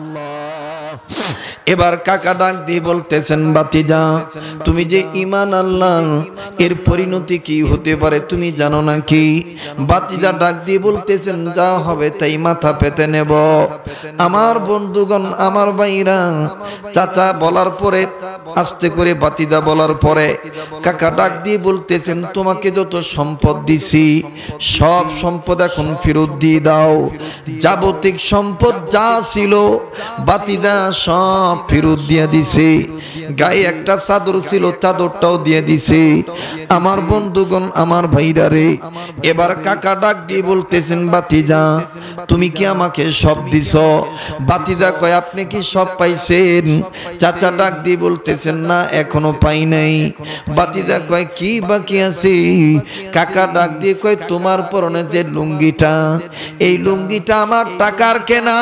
[SPEAKER 1] এবার কাকা ডাক দিয়ে বলতেছেন বাতিজা, তুমি যে ঈমান আল্লাহ, এর পরিণতি কি হতে পারে তুমি জানো নাকি? বাতিজা ডাক দিয়ে বলতেছেন, যা হবে তাই মাথা পেতে নেব। আমার বন্ধুগণ, আমার ভাইরা, চাচা বলার পরে, আস্তে করে বাতিজা বলার পরে কাকা ডাক দিয়ে বলতেছেন, তোমাকে যত সম্পদ দিছি সব সম্পদ এখন ফেরত দিয়ে দাও। যাবতীয় সম্পদ যা ছিল বাতিজা সব ফেরত দিয়ে দিছে। গায়ে একটা চাদর ছিল, চাদরটাও দিয়ে দিছে। আমার বন্ধুগণ, আমার ভাইরা রে, এবার কাকা ডাক দিয়ে বলতেছেন বাতিজা, তুমি কি আমাকে সব দিছ? বাতিজা কয়, আপনি কি সব পাইছেন? চাচা ডাক দিয়ে বলতেছেন, না এখনো পাই নাই। বাতিজা কয়, কি বাকি আছে? কাকা ডাক দিয়ে কয়, তোমার পরনে যে লুঙ্গিটা, এই লুঙ্গিটা আমার টাকার কেনা,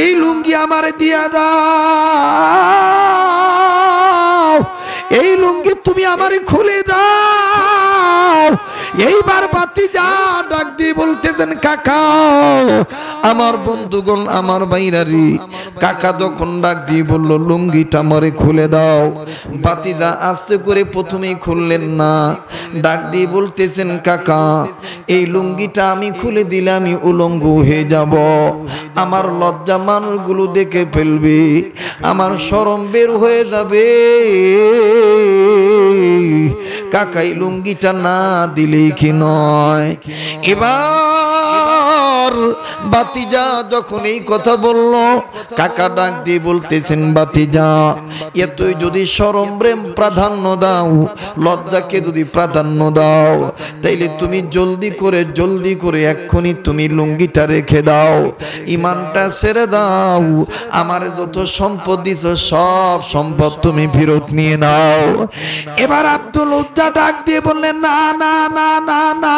[SPEAKER 1] এই লুঙ্গি আমার দিয়া দাও, এই লুঙ্গি তুমি আমারে খুলে দাও। এইবার বাতিজা ডাক দিয়ে বলতেছেন কাকা, আমার বন্ধুগণ, আমার ভাইরারি, কাকা যখন ডাক দিয়ে বলল লুঙ্গিটা আমারে খুলে দাও, বাতিজা আস্তে করে প্রথমেই খুললেন না। ডাক দিয়ে বলতেছেন কাকা, এই লুঙ্গিটা আমি খুলে দিলে আমি উলঙ্গ হয়ে যাব, আমার লজ্জা মানুষগুলো দেখে ফেলবে, আমার শরম বের হয়ে যাবে। কাকাই লুঙ্গিটা না দিলেই কি নয়। এবার বাতিজা যখন এই কথা বলল, কাকা ডাক দিয়ে বলতেছেন বাতিজা, এতই যদি শরম প্রেম প্রাধান্য দাও, লজ্জাকে যদি প্রাধান্য দাও, তাইলে তুমি জলদি করে এক্ষুনি তুমি লুঙ্গিটা রেখে দাও, ইমানটা ছেড়ে দাও, আমার যত সম্পদ দিছ সব সম্পদ তুমি ফেরত নিয়ে নাও। এবার আব্দুল উজ্জা ডাক দিয়ে বললেন, না না না না না,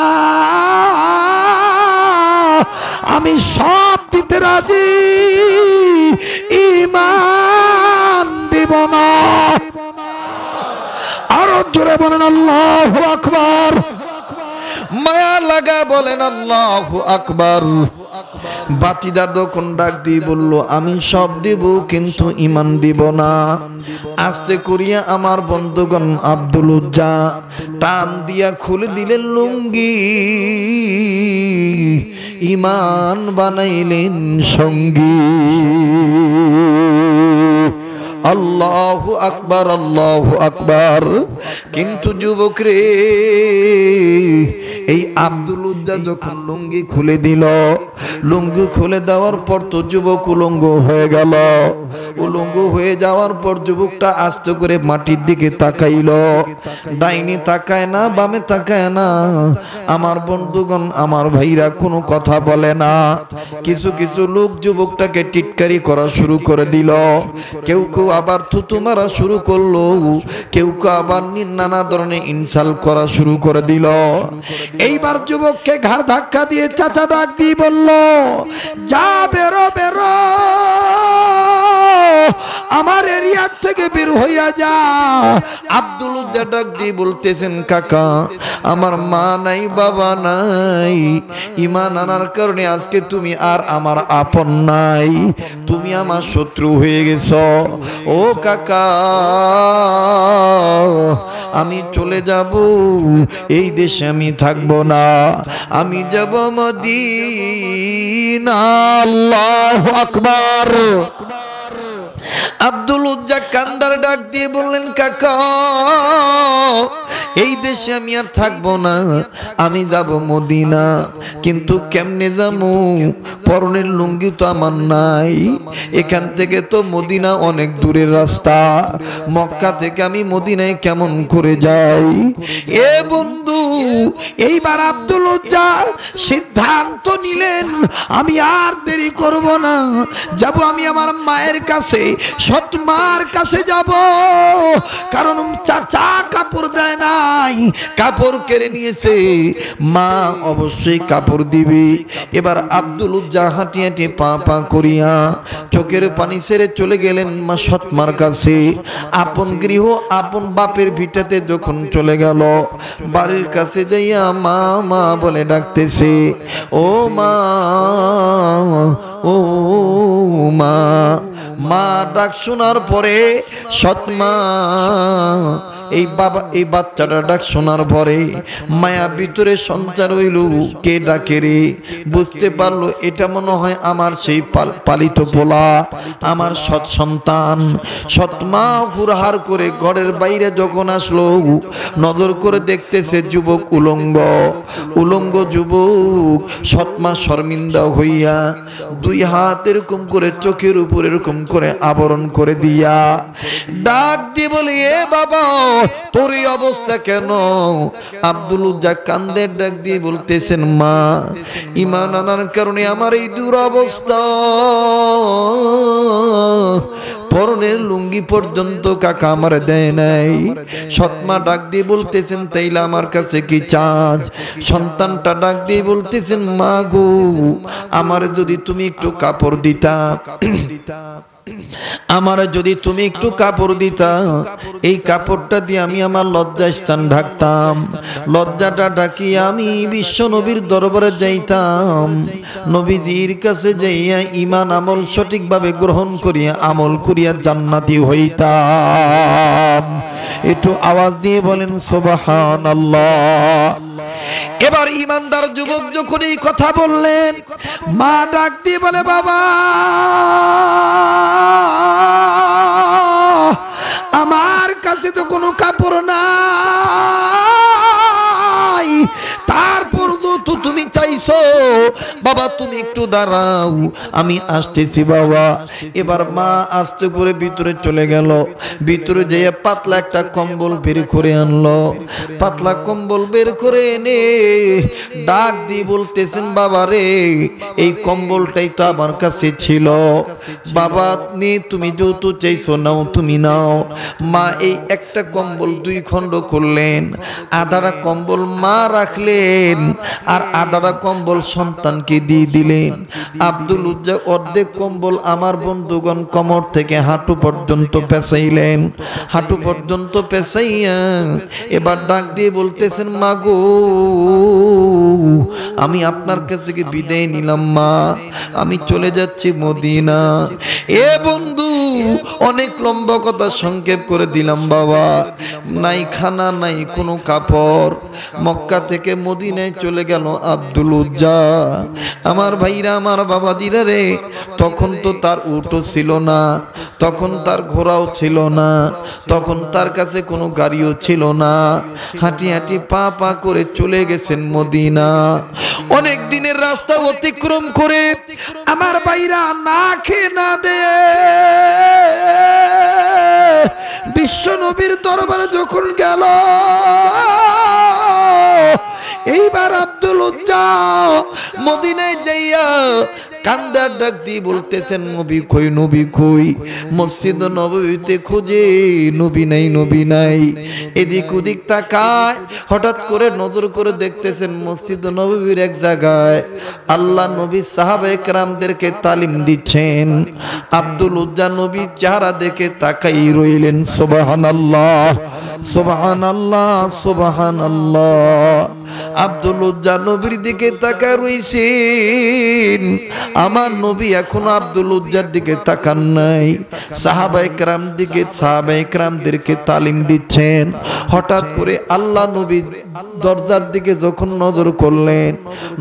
[SPEAKER 1] আমি সব দিতে রাজি, ঈমান দিব না। আরো জোরে বলেন আল্লাহু আকবার। মায়া লাগা বলেন আল্লাহু আকবার। বাতিদার যখন ডাক দিয়ে বলল, আমি সব দিব কিন্তু ঈমান দিব না, আস্তে করিয়া আমার বন্ধুগণ আব্দুল উজ্জা টান দিয়া খুলে দিলেন লুঙ্গি, ঈমান বানাইলেন সঙ্গী। আল্লাহু আকবার, আল্লাহু আকবার। কিন্তু যুবক রে, এই আব্দুল উজ্জা যখন লুঙ্গি খুলে দিল, লুঙ্গি খুলে দেওয়ার পর তো যুবক উলঙ্গ হয়ে গেল। উলঙ্গ হয়ে যাওয়ার পর যুবকটা আস্তে করে মাটির দিকে তাকাইল। ডাইনি তাকায় না, বামে তাকায় না। আমার বন্ধুগণ, আমার ভাইরা কোনো কথা বলে না। কিছু কিছু লোক যুবকটাকে টিটকারি করা শুরু করে দিল। কেউ কেউ আবার থুতু মারা শুরু করলো, কেউ কেউ আবার নানা ধরনের ইনসাল্ট করা শুরু করে দিল। এইবার যুবককে ঘাড় ধাক্কা দিয়ে চাচা ডাক দিয়ে বলল, যা বেরো বেরো, আমার এরিয়া থেকে বের হইয়া যা। আব্দুল উজ্জা ডাক দিয়ে বলতেছেন, কাকা আমার মা নাই, বাবা নাই, ঈমান আনার কারণে আজকে তুমি আর আমার আপন নাই, তুমি আমার শত্রু হয়ে গেছো। ও কাকা, আমি চলে যাব, এই দেশে আমি থাকবো না, আমি যাব মদিনা। আল্লাহু আকবার। আব্দুল উজ্জা কান্দার ডাক দিয়ে বললেন, কাকা এই দেশে আমি আর থাকবো না, আমি যাব মদিনা। কিন্তু কেমনে যাবো? পরনের লুঙ্গি তো আমার নাই। এখান থেকে তো মদিনা অনেক দূরের রাস্তা। মক্কা থেকে আমি মদিনায় কেমন করে যাই? এ বন্ধু, এইবার আব্দুল উজ্জা সিদ্ধান্ত নিলেন, আমি আর দেরি করব না, যাব আমি আমার মায়ের কাছে, সৎ মার কাছে যাব। কারণ চাচা কাপড় দেয় নাই, কাপড় কেড়ে নিয়েছে, মা অবশ্যই কাপড় দিবে। এবার আব্দুল উজ্জা হাঁটি হাঁটি পা পা করিয়া চোখের পানি ছেড়ে চলে গেলেন মা সৎ মার কাছে। আপন গৃহ, আপন বাপের ভিটাতে যখন চলে গেল, বাড়ির কাছে যাইয়া মা মা বলে ডাকতেছে। ও মা, ও মা। মা ডাক শোনার পরে সৎ মা, এই বাবা, এই বাচ্চাটা ডাক শোনার পরে মায়া ভিতরে সঞ্চার হইল, কে ডাকে রে? বুঝতে পারলো এটা মনে হয় আমার সেই পালিত পোলা, আমার সৎ সন্তান। সৎ মা হুড়হাড় করে ঘরের বাইরে যখন আসলো, নজর করে দেখতেছে যুবক উলঙ্গ, উলঙ্গ যুবক। সৎ মা শর্মিন্দা হইয়া দুই হাত এরকম করে চোখের উপর এরকম করে আবরণ করে দিয়া ডাক দিয়ে বলি, এ বাবা তোর এই অবস্থা কেন? আব্দুল উজ্জা কান্দের ডাক দিয়ে বলতেছেন, মা ঈমান আনার কারণে আমার এই দুরবস্থা। পরনের লুঙ্গি পর্যন্ত কাকা আমার দেয় নাই। সৎমা ডাক দিয়ে বলতেছেন, তাইলে আমার কাছে কি চাস? সন্তানটা ডাক দিয়ে বলতেছেন, মা গো, আমার যদি তুমি একটু কাপড় দিতা, আমার যদি তুমি একটু কাপড় দিতা, এই কাপড়টা দিয়ে আমি আমার লজ্জা স্থান ঢাকতাম, লজ্জাটা ঢাকি আমি বিশ্ব নবীর দরবারে যাইতাম, নবীজির কাছে যাইয়া ঈমান আমল সঠিকভাবে গ্রহণ করিয়া আমল করিয়া জান্নাতি হইতাম। একটু আওয়াজ দিয়ে বলেন সুবহানাল্লাহ। এবার ঈমানদার যুবক যখন এই কথা বললেন, মা ডাক দিয়ে বলে, বাবা আমার কাছে তো কোনো কাপড় নাই, তারপর তো তুমি চাইছো, বাবা তুমি একটু দাঁড়াও, আমি আসতেছি বাবা। এবার মা আস্তে করে ভিতরে চলে গেল, ভিতরে যেয়ে পাতলা একটা কম্বল বের করে আনলো। পাতলা কম্বল বের করে এনে ডাক দিয়ে বলতেছেন, বাবা রে, এই কম্বলটাই তো আমার কাছে ছিল, বাবা নে, তুমি যেহেতু চাইছো নাও, তুমি নাও। মা এই একটা কম্বল দুই খণ্ড করলেন, আধাটা কম্বল মা রাখলেন আর আধাটা কম্বল সন্তানকে দিয়ে দিলেন। আব্দুল উজ্জা অর্ধেক কম্বল আমার বন্ধুগণ কোমর থেকে হাঁটু পর্যন্ত পেঁচাইলেন, হাঁটু পর্যন্ত পেঁচাইয়া এবার ডাক দিয়ে বলতেছেন, মা গো, আমি আপনার কাছ থেকে বিদায় নিলাম মা, আমি চলে যাচ্ছি মদিনা। এ বন্ধু, অনেক লম্বা কথা সংক্ষেপ করে দিলাম বাবা। নাই খানা নাই কোনো কাপড়, মক্কা থেকে মদিনায় চলে গেল আব্দুল উজ্জা। আমার ভাইরা, আমার বাবাজিরা রে, তখন তো তার উটও ছিল না, তখন তার ঘোড়াও ছিল না, তখন তার কাছে কোনো গাড়িও ছিল না। হাঁটি হাঁটি পা পা করে চলে গেছেন মদিনা। অনেক দিনের রাস্তা অতিক্রম করে আমার ভাইরা না খেয়ে না দে বিশ্ব নবীর দরবারে যখন গেল, এইবার আব্দুল উজ্জা মদিনায় যাইয়া কান্দার ডাক দিয়ে বলতেছেন, নবী কই, নবী কই। মসজিদ নববীতে খুঁজে নবী নাই, নবী নাই। এদিক ওদিক তাকায়, হঠাৎ করে নজর করে দেখতেছেন মসজিদ নববীর এক জায়গায় আল্লাহ নবী সাহাবায়ে কেরামদেরকে তালিম দিচ্ছেন। আব্দুল উজ্জা নবী চেহারা দেখে তাকাই রইলেন। সুবহানাল্লাহ, সুবহানাল্লাহ, সুবহানাল্লাহ। আব্দুল উজ্জা নবীর দিকে তাকায় রইছেন। আমার নবী এখনো আব্দুল উজ্জার দিকে তাকান নাই, সাহাবায়ে কেরাম দিকে, সাহাবায়ে কেরামদেরকে তালিম দিচ্ছেন। হঠাৎ করে আল্লাহ নবী দরজার দিকে যখন নজর করলেন,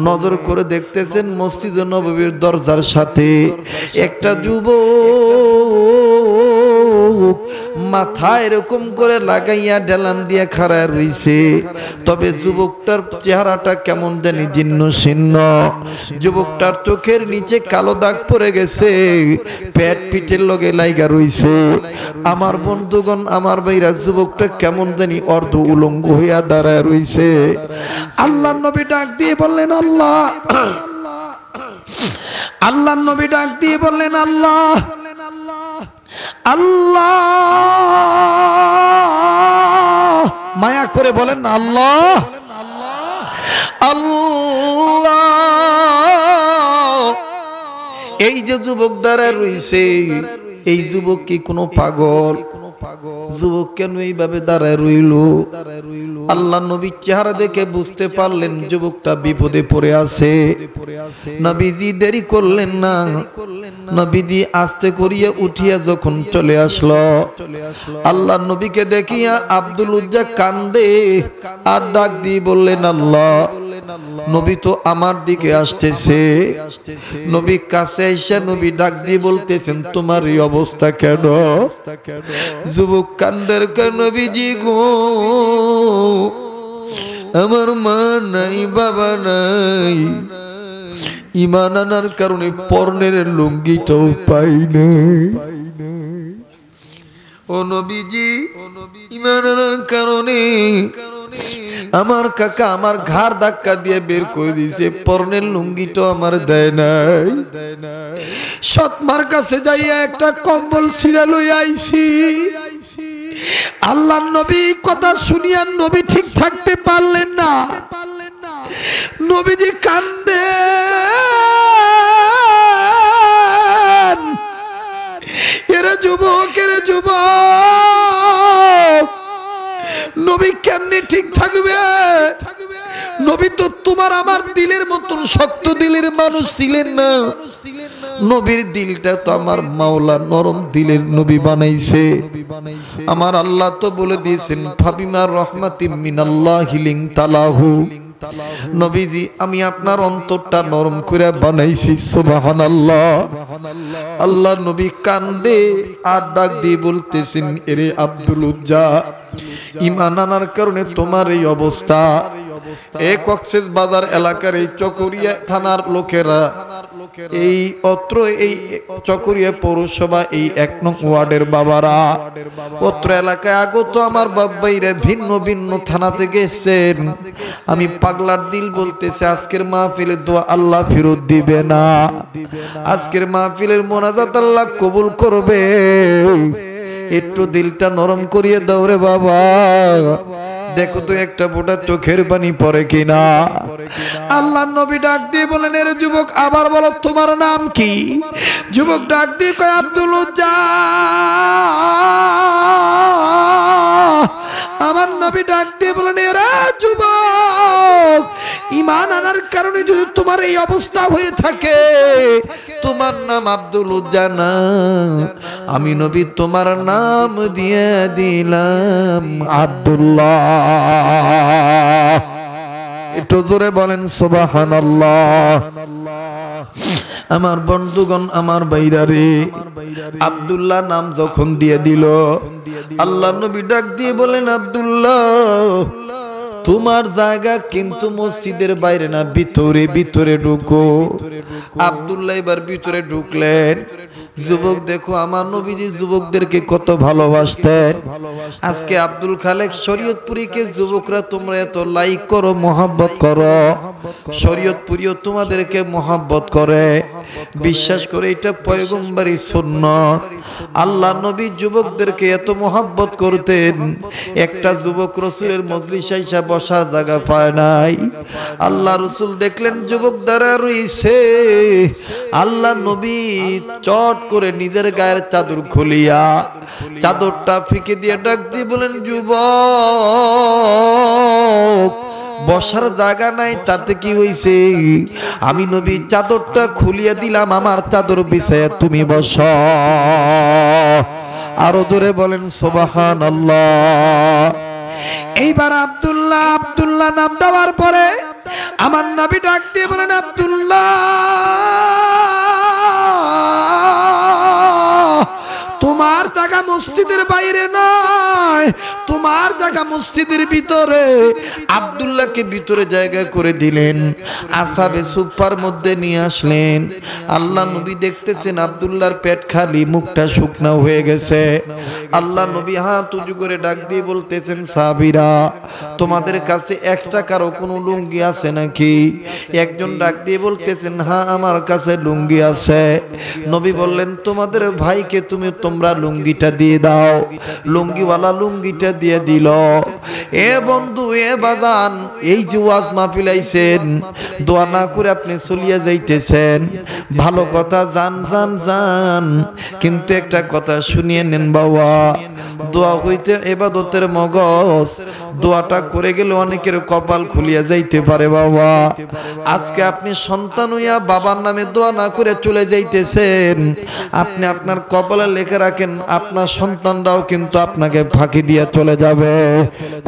[SPEAKER 1] নজর করে দেখতেছেন মসজিদ নববীর দরজার সাথে একটা যুবক মাথা এরকম করে লাগাইয়া ঢেলান দিয়ে খাড়া রইছে। তবে যুবকটার চেহারাটা কেমন জানি জীর্ণ শীর্ণ, যুবকটার চোখের নিচে কালো দাগ পড়ে গেছে, পেট পিঠের লগে লাইগা রইছে। আমার বন্ধুগণ, আমার ভাইরা, যুবকটা কেমন জানি অর্ধ উলঙ্গ হইয়া দাঁড়ায় রইছে। আল্লাহ নবী ডাক দিয়ে বললেন আল্লাহ, আল্লাহ নবী ডাক দিয়ে বললেন আল্লাহ, আল্লাহ, মায়া করে বলেন আল্লাহ, আল্লাহ। এই যে যুবক দাঁড়ায় রইছে, এই যুবক কি কোনো পাগল? যুবক কেন এইভাবে দাঁড়ায় রইল? আল্লাহ নবীর চেহারা দেখে বুঝতে পারলেন যুবকটা বিপদে পড়ে আছে। নবীজি দেরি করলেন না, নবীজি আস্তে করিয়া উঠিয়া যখন চলে আসলো, আল্লাহ নবীকে দেখিয়া আব্দুল উজ্জা কান্দে আর ডাক দিয়ে বললেন আল্লাহ, নবী তো আমার দিকে আসতেছে। নবী কাছে এসে নবী ডাক দিয়ে বলতেছেন, তোমার এই অবস্থা কেন? যুবক কান্দের, নবীজি গো, আমার মা নাই, বাবা নাই, ঈমান আনার কারণে পরনের লুঙ্গিটাও পাই নাই। ও নবীজি, ঈমান আনার কারণে আমার কাকা আমার ঘাড় ধাক্কা দিয়ে বের করে দিয়েছে, পরনের লুঙ্গিটাও আমার দেয় নাই। সৎমার কাছে যাইয়া একটা কম্বল ছিঁড়া লইয়া আইছি। আল্লাহর নবী কথা শুনিয়া নবী ঠিক থাকতে পারলেন না। নবীজি কান্দে, এরা যুবক, এরা যুবক, নবী কেমনে ঠিক থাকবে? নবী তো তোমার আমার দিলের মতন শক্ত দিলের মানুষ ছিলেন না। নবীর দিলটা তো আমার মাওলা নরম দিলের নবী বানাইছে। আমার আল্লাহ তো বলে দিয়েছেন, ফাবিমা রহমাতিম মিনাল্লাহি লিনতা লাহু। নবীজি, আমি আপনার অন্তরটা নরম করে বানাইছি। সুবহানাল্লাহ। আল্লাহ নবী কান্দে আর ডাক দিয়ে বলতেছেন, এরে আব্দুল উজ্জা, ঈমান আনার কারণে তোমার এই অবস্থা। এই কক্সেস বাজার এলাকার এই চকরিয়া থানার লোকেরা, এই অত্র এই চকরিয়া পৌরসভা এই 1 নং ওয়ার্ডের বাবারা, অত্র এলাকায় আগত আমার বাবাইরা ভিন্ন ভিন্ন থানা থেকে এসেছেন। আমি পাগলার দিল বলতেছে, আজকের মাহফিলের দোয়া আল্লাহ ফেরত দিবে না, আজকের মাহফিলের মোনাজাত আল্লাহ কবুল করবে। একটু দিলটা নরম করিয়ে দাও রে বাবা, দেখো তো একটা ফোঁটা চোখের পানি পড়ে কিনা। আল্লাহ নবী ডাক দিয়ে বলেন, এর যুবক, আবার বলো তোমার নাম কি? যুবক ডাক দিয়ে কয়, আব্দুল উজ্জা। আমার নবী ডাক দিয়ে বলেন, এরা যুবক, ঈমান আনার কারণে যদি তোমার এই অবস্থা হয়ে থাকে, তোমার তোমার নাম আব্দুল উজ্জা না, আমি নবী তোমার নাম দিয়ে দিলাম আব্দুল্লাহ। একটু জোরে বলেন সুবহানাল্লাহ। আমার বন্ধুগণ, আমার ভাইরারে, আব্দুল্লাহ নাম যখন দিয়ে দিল, আল্লাহ নবী ডাক দিয়ে বলেন, আব্দুল্লাহ তোমার জায়গা কিন্তু মসজিদের বাইরে না, ভিতরে ভিতরে ঢুকো। আব্দুল্লাহ এবার ভিতরে ঢুকলেন। যুবক দেখো, আমার নবীজি যুবকদেরকে কত ভালোবাসতেন। আজকে আব্দুল খালেক শরীয়তপুরীকে যুবকরা তোমরা এত লাইক করো, মহব্বত করো, শরীয়তপুরীও তোমাদেরকে মহব্বত করে, বিশ্বাস করে এটা পয়গম্বরী সুন্নাত। আল্লাহ নবী যুবকদেরকে এত মহব্বত করতেন, একটা যুবক রসুলের মজলিসে এসে বসার জায়গা পায় নাই। আল্লাহ রসুল দেখলেন যুবক দ্বারা রইছে, আল্লাহ নবী চট করে নিজের গায়ের চাদর খুলিয়া চাদরটা ফিকে দিয়ে ডাক দিয়ে বলেন, যুবক বসার জায়গা নাই, তাতে কি হইছে? আমি নবী চাদরটা খুলিয়া দিলাম, আমার চাদর বিছায়া তুমি বস। আরো জোরে বলেন সুবহানাল্লাহ। এইবার আব্দুল্লাহ নাম দেওয়ার পরে আমার নবী ডাক দিয়ে বলেন, আব্দুল্লাহ তোমার জায়গা মসজিদের বাইরে নয়, তোমার জায়গা মসজিদের ভিতরে। আব্দুল্লাহকে ভিতরে জায়গা করে দিলেন, আসাবে সুফার মধ্যে নিয়ে আসলেন। আল্লাহ নবী দেখতেছেন আব্দুল্লাহর পেট খালি, মুখটা শুকনা হয়ে গেছে। আল্লাহ নবী হাত উঁচু করে ডাক দিয়ে বলতেছেন, সাহাবীরা তোমাদের কাছে এক্সট্রা কারো কোনো লুঙ্গি আছে নাকি? একজন ডাক দিয়ে বলতেছেন, হ্যাঁ আমার কাছে লুঙ্গি আছে। নবী বললেন, তোমাদের ভাইকে তোমরা লুঙ্গিটা দিয়ে দাও। লুঙ্গিওয়ালা লুঙ্গিটা দিয়ে দিল। এ বন্ধু, এ বাজান, এই যে ওয়াজ মাহফিল আইছেন, দোয়া না করে আপনি চলিয়া যাইতেছেন, ভালো কথা, জান জান জান, কিন্তু একটা কথা শুনিয়ে নেন বাবা, দোয়া হইতে ইবাদতের মগজ, দোয়াটা করে গেলে অনেকের কপাল খুলিয়া যাইতে পারে বাবা। আজকে আপনি সন্তান হইয়া বাবার নামে দোয়া না করে চলে যাইতেছেন, আপনি আপনার কপালে লেখে রাখেন, আপনার সন্তানরাও কিন্তু আপনাকে ফাঁকি দিয়ে চলে যাবে।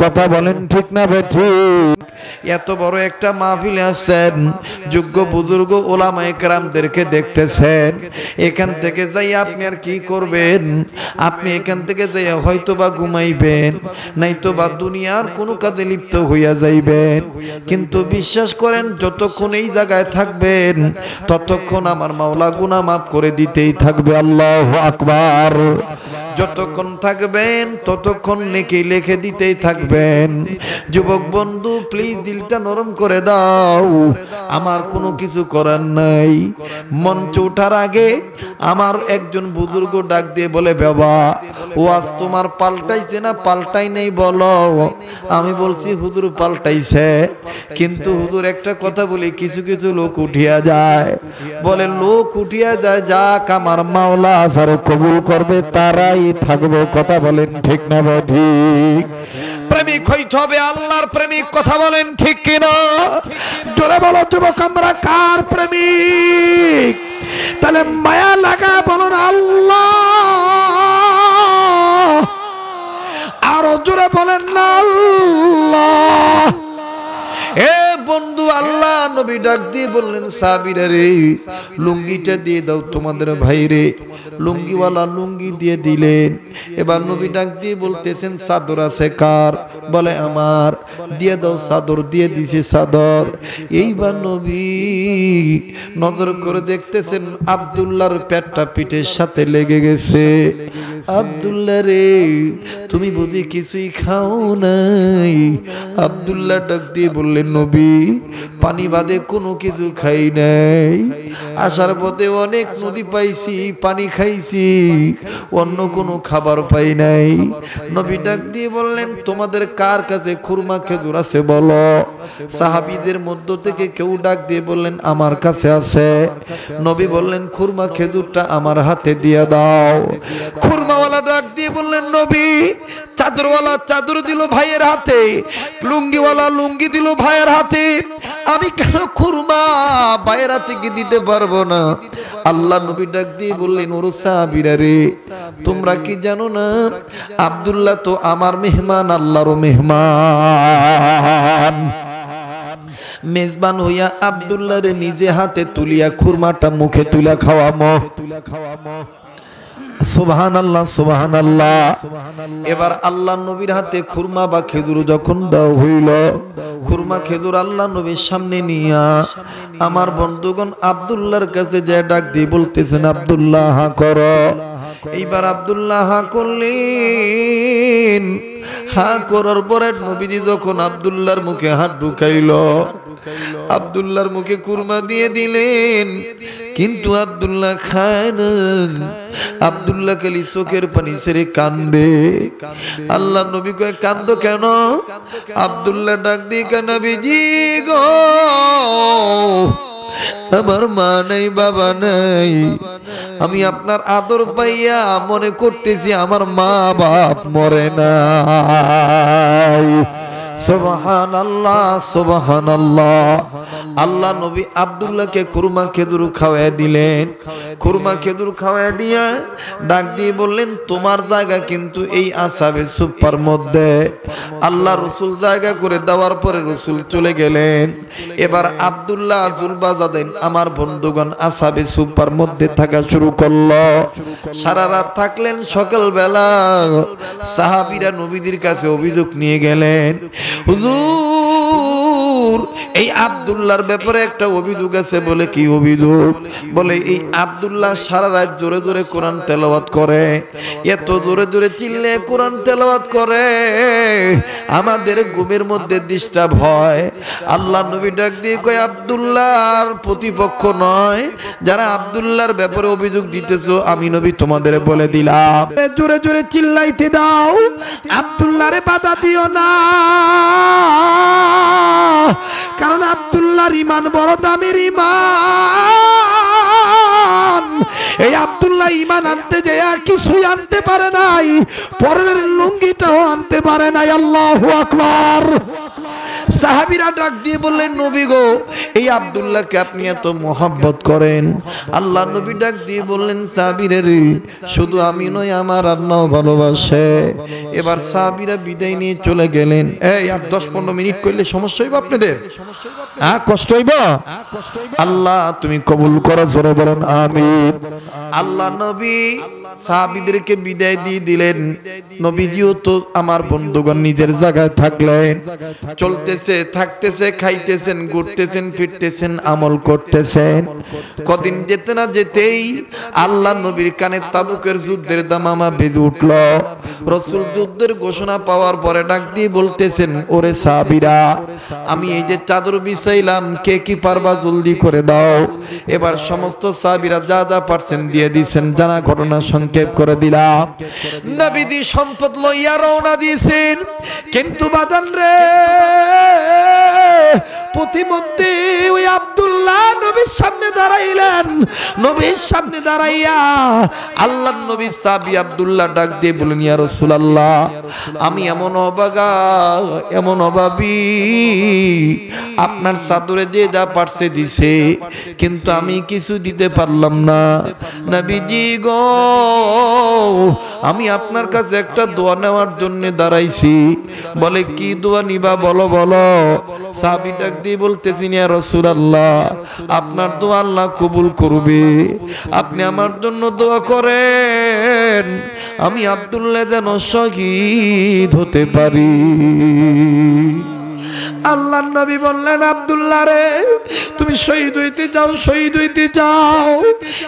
[SPEAKER 1] কথা বলেন ঠিক না বেঠিক? এত বড় একটা মাহফিলে আসছেন, যোগ্য বুজুর্গ ওলামায়ে কেরামদেরকে দেখতেছেন, এখান থেকে যাই আপনি আর কি করবেন? আপনি এখান থেকে যাই হয়তো বা ঘুমাইবেন, নাইতো বা দুনিয়ার কোনো কাজে লিপ্ত হইয়া যাইবেন। কিন্তু বিশ্বাস করেন, যতক্ষণ এই জায়গায় থাকবেন ততক্ষণ আমার মাওলা গুনাহ মাফ করে দিতেই থাকবে। আল্লাহু আকবার। যতক্ষণ থাকবেন ততক্ষণ নেকি লিখে দিতেই থাকবেন। যুবক বন্ধু, প্লিজ দিলটা নরম করে দাও, আমার কোনো কিছু করার নাই। মঞ্চ ওঠার আগে আমার একজন বুজুর্গ ডাক দিয়ে বলে, বাবা ওয়াজ তোমার পাল্টাইছে না পাল্টাই নেই বলো? আমি বলছি, হুজুর পাল্টাইছে, কিন্তু হুজুর একটা কথা বলি, কিছু কিছু লোক উঠিয়া যায়। বলে, লোক উঠিয়া যায়, যাক আমার মাওলা যারা কবুল করবে তারাই থাকবে। কথা বলেন ঠিক না ঠিক? প্রেমিক হইতে হবে আল্লাহর প্রেমিক। কথা বলেন ঠিক কিনা? জোরে বলো যুবক, আমরা কার প্রেমিক? তাহলে মায়া লাগা বলুন আল্লাহ। আরো জোরে বলেন না আল্লাহ। এ বন্ধু, আল্লাহ নবী ডাক দিয়ে বললেন, সাহাবীরা রে, লুঙ্গিটা দিয়ে দাও তোমাদের ভাইরে। লুঙ্গিওয়ালা লুঙ্গি দিয়ে দিলেন। এবার নবী ডাক দিয়ে বলতেছেন, চাদর আছে কার? বলে আমার। দিয়ে দাও চাদর। দিয়ে দিছে চাদর। এইবার নবী নজর করে দেখতেছেন আব্দুল্লাহর পেটটা পিঠের সাথে লেগে গেছে। আব্দুল্লাহ রে, তুমি বুঝি কিছুই খাও নাই? আব্দুল্লাহ ডাক দিয়ে বললেন, নবী পানি বাদে কোনো কিছু খাই নাই। আসার পথে অনেক নদী পাইছি, পানি খাইছি, অন্য কোনো খাবার পাই নাই। নবী ডাক দিয়ে বললেন, তোমাদের কার কাছে খুরমা খেজুর আছে বলো? সাহাবীদের মধ্য থেকে কেউ ডাক দিয়ে বললেন, আমার কাছে আছে। নবী বললেন, খুরমা খেজুরটা আমার হাতে দিয়ে দাও। খুরমাওয়ালা ডাক দিয়ে বললেন নবী, চাদরওয়ালা চাদর দিল ভাইয়ের হাতে, লুঙ্গিওয়ালা লুঙ্গি দিল ভাইয়ের হাতে, আমি কেন খুরমা ভাইয়ের হাতে কি দিতে পারবো না? আল্লাহ নবী ডাক দিয়ে বললেন, ওরে সাহাবীরা রে, তোমরা কি জানো না আব্দুল্লাহ তো আমার মেহমান, আল্লাহর মেহমান। মেজবান হইয়া আব্দুল্লাহরে নিজে হাতে তুলিয়া খুরমাটা মুখে তুলা খাওয়ামো। সুবহানাল্লাহ, সুবহানাল্লাহ। এবার আল্লাহ নবীর হাতে খুরমা বা খেজুর যখন দাও হইল, খুরমা খেজুর আল্লাহ নবীর সামনে নিয়া আমার বন্ধুগণ আব্দুল্লাহর কাছে যে ডাক দিয়ে বলতেছেন, আব্দুল্লাহ হা করো। এইবার আব্দুল্লাহ হা করলেন। হা করার পরে নবীজি যখন আব্দুল্লাহর মুখে হাত ঢুকাইল, আব্দুল্লাহর মুখে কুরমা দিয়ে দিলেন, কিন্তু আব্দুল্লাহ খায় না। আব্দুল্লাহ খালি চোখের পানি ছেড়ে কান্দে। আল্লাহ নবী কয়, কান্দো কেন? আব্দুল্লাহ ডাক দিয়ে কয়, নবীজি গো, আমার মা নাই, বাবা নাই, আমি আপনার আদর পাইয়া মনে করতেছি আমার মা বাপ মরে নাই। সুবহানাল্লাহ, সুবহানাল্লাহ। আল্লাহ নবী আব্দুল্লাহকে খুরমা খেজুর খাওয়ায় দিলেন। খুরমা খেজুর খাওয়ায় দিয়া ডাক দিয়ে বললেন, তোমার জায়গা কিন্তু এই আসাবে সুপার মধ্যে। আল্লাহ রসুল জায়গা করে দেওয়ার পরে রসুল চলে গেলেন। এবার আব্দুল্লাহ জুলবাজা দেন আমার বন্ধুগণ আসাবে সুপার মধ্যে থাকা শুরু করলো। সারা রাত থাকলেন। সকালবেলা সাহাবীরা নবীদের কাছে অভিযোগ নিয়ে গেলেন, হুজুর এই আব্দুল্লাহর ব্যাপারে একটা অভিযোগ আছে। বলে কি অভিযোগ? বলে এই আব্দুল্লাহ সারা রাত জোরে জোরে কোরআন তেলাওয়াত করে, এত জোরে জোরে চিল্লে কোরআন তেলাওয়াত করে, আমাদের ঘুমের মধ্যে ডিস্টার্ব হয়। আল্লাহ নবী ডাক দিয়ে কয়, আব্দুল্লাহর প্রতিপক্ষ নয়, যারা আব্দুল্লাহর ব্যাপারে অভিযোগ দিতেছো আমি নবী তোমাদের বলে দিলাম, জোরে জোরে চিল্লাইতে দাও, আব্দুল্লাহরে বাধা দিও না, কারণ আব্দুল্লাহর ঈমান বড় দামের ঈমান। এই আব্দুল্লাহ ঈমান আনতে যায় আর কিছুই আনতে পারে নাই, পরের লুঙ্গিটাও আনতে পারে নাই। আল্লাহু আকবার। সাহাবীরা ডাক দিয়ে বললেন, নবী গো, এই আব্দুল্লাহকে আপনি এত মহব্বত করেন। আল্লাহ নবী ডাক দিয়ে বললেন, সাহাবীরা রে, শুধু আমি নই, আমার আল্লাহও ভালোবাসে। এবার সাহাবীরা বিদায় নিয়ে চলে গেলেন। এই আর 10-15 মিনিট করলে সমস্যা হইব আপনাদের? হ্যাঁ, কষ্ট হইব? আল্লাহ তুমি কবুল করো, জোরে বলেন আমিন। আল্লাহ নবী সাহাবীদেরকে বিদায় দিয়ে দিলেন। নবীজিও তো আমার বন্ধুগণ নিজের জায়গায় থাকলেন। চলতেছে, থাকতেছে, খাইতেছেন, ঘুরতেছেন, ফিরতেছেন, আমল করতেছেন। কদিন যেতে না যেতেই আল্লাহ নবীর কানে তাবুকের যুদ্ধের দামামা বেজে উঠল। রাসূল যুদ্ধের ঘোষণা পাওয়ার পরে ডাক দিয়ে বলতেছেন, ওরে সাহাবীরা, আমি এই যে চাদর বিছাইলাম, কে কি পারবা জলদি করে দাও। এবার সমস্ত সাহাবীরা যা যা পারছেন দিয়ে দিয়েছেন। জানা ঘটনা সংক্ষেপ করে দিলাম। নবীজি সম্পদ লইয়া রওনা দিয়েছেন, কিন্তু বাদান রে, প্রতিমধ্যে ওই আব্দুল্লাহ নবীর সামনে দাঁড়াইলেন। নবীর সামনে দাঁড়াইয়া আল্লাহ নবী সাহাবী আব্দুল্লাহ ডাক দিয়ে বলেন, ইয়া রাসূলুল্লাহ, আমি এমন অবাগা, এমন অভাবী, আপনার চাদরে যে যা পারছে দিছে, কিন্তু আমি কিছু দিতে পারলাম না। নবীজি গো, আমি আপনার কাছে একটা দোয়া নেওয়ার জন্য দাঁড়াইছি। বলে কি দোয়া নিবা? বলো বলো। সাহাবী ডাক দিয়ে বলতেছি, ইয়া রাসূলুল্লাহ, আপনার দোয়া আল্লাহ কবুল করবে, আপনি আমার জন্য দোয়া করেন, আমি আব্দুল্লাহ যেন শহীদ হতে পারি। আল্লাহ নবী বললেন, আব্দুল্লাহ রে, তুমি শহীদ হইতে চাও, শহীদ হইতে চাও,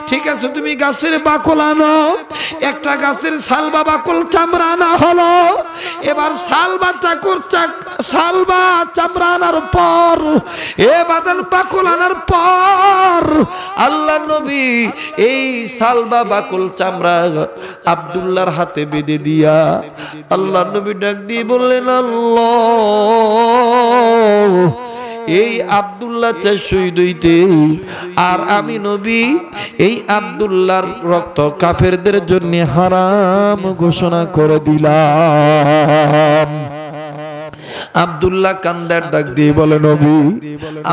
[SPEAKER 1] ঠিক আছে, তুমি গাছের বাকল আনো। একটা গাছের সালবা বাকল চামড়া আনা হলো। এবার সালবা চামড়া আনার পর, এবার বাকল আনার পর আল্লাহ নবী এই সালবা বাকল চামড়া আব্দুল্লাহর হাতে বেঁধে দিয়া আল্লাহ নবী ডাক দিয়ে বললেন, আল্লাহ, এই আব্দুল্লাহ চাই শহীদ হইতে, আর আমি নবী এই আব্দুল্লাহর রক্ত কাফেরদের জন্য হারাম ঘোষণা করে দিলাম। আব্দুল্লাহ কান্দার ডাক দিয়ে বলে, নবী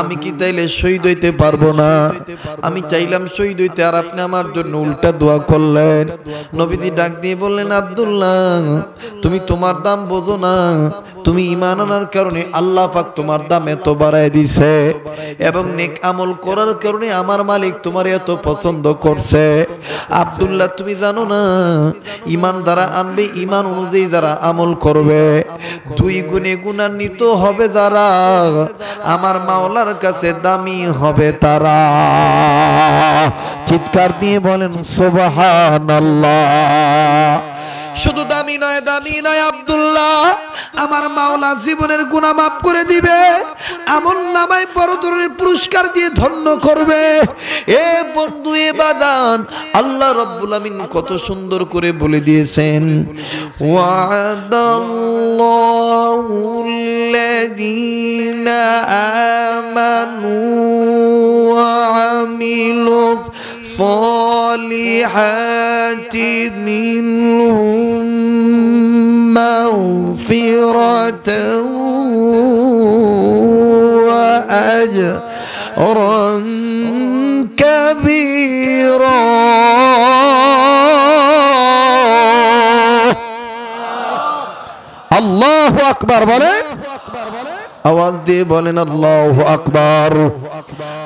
[SPEAKER 1] আমি কি তাইলে শহীদ হইতে পারবো না? আমি চাইলাম শহীদ হইতে, আর আপনি আমার জন্য উল্টা দোয়া করলেন। নবীজি ডাক দিয়ে বললেন, আব্দুল্লাহ তুমি তোমার দাম বোঝো না, তুমি ঈমান আনার কারণে আল্লাহ পাক তোমার দাম এত বাড়ায় দিছে, এবং নেক আমল করার কারণে আমার মালিক তোমার এত পছন্দ করছে। আব্দুল্লাহ তুমি জানো না, ঈমান দ্বারা আনবে, ঈমান অনুযায়ী যারা আমল করবে, দুই গুণে গুণান্বিত হবে যারা, আমার মাওলার কাছে দামি হবে তারা। চিৎকার দিয়ে বলেন সুবহানাল্লাহ। শুধু দামি নয় আব্দুল্লাহ, আমার মাওলা জীবনের গুনাহ মাফ করে দিবে, আমল নামায় বড় ধরনের পুরস্কার দিয়ে ধন্য করবে। এ বন্ধু, এ বাদান, আল্লাহ রাব্বুল আমিন কত সুন্দর করে বলে দিয়েছেন, ওয়াদাল্লাহুল্লাযীনা আমানু ওয়া আমিলুস সালিহাতি মিনহুম মাগফিরাতাও ওয়া আজরান কাবীরা। আল্লাহু আকবার বলেন, আওয়াজ দিয়ে বলেন আল্লাহু আকবার।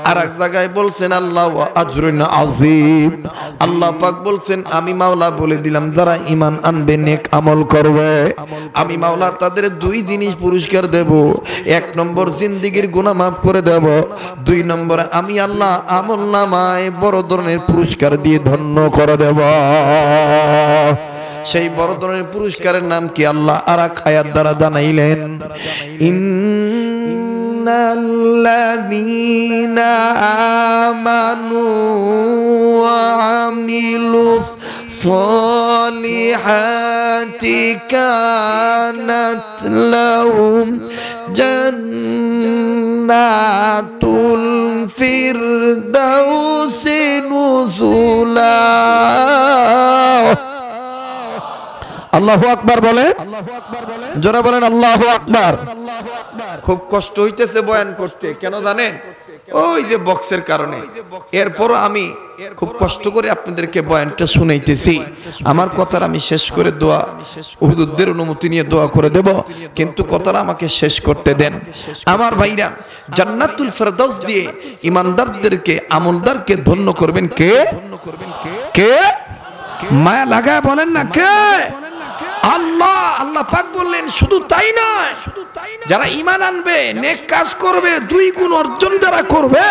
[SPEAKER 1] আর এক জায়গায় বলছেন আল্লাহু আজরুন আযীম। আল্লাহ পাক বলছেন, আমি মাওলা বলে দিলাম যারা ঈমান আনবে, নেক আমল করবে, আমি মাওলা তাদের দুই জিনিস পুরস্কার দেব। এক নম্বর জিন্দেগীর গুনাহ মাফ করে দেব, দুই নম্বরে আমি আল্লাহ আমল নামায় বড় ধরনের পুরস্কার দিয়ে ধন্য করে দেব। সেই বড় ধরনের পুরস্কারের নাম কি আল্লাহ আর এক আয়াত দ্বারা জানাইলেন, ইন্নাল্লাযীনা আমানু ওয়া আমিলুস সালিহাতি কানাত লাহুম জান্নাতুল ফিরদাউসি নুজুলা। আল্লাহু আকবার বলেন, জোরে বলেন আল্লাহু আকবার। খুব কষ্ট হইতেছে বয়ান করতে, কেন জানেন? ওই যে বক্সের কারণে। এরপর আমি খুব কষ্ট করে আপনাদেরকে বয়ানটা শুনাইতেছি। আমার কথার আমি শেষ করে দোয়া, হুজুরদের অনুমতি নিয়ে দোয়া করে দেব, কিন্তু কথাটা আমাকে শেষ করতে দেন। আমার ভাইরা, জান্নাতুল ফেরদাউস দিয়ে ইমানদারদেরকে, আমলদারকে ধন্য করবেন কে? কে? মায়া লাগায় বলেন না কে? আল্লাহ। আল্লাহ পাক বললেন শুধু তাই নয়, যারা ঈমান আনবে, নেক কাজ করবে, দুই গুণ অর্জন যারা করবে,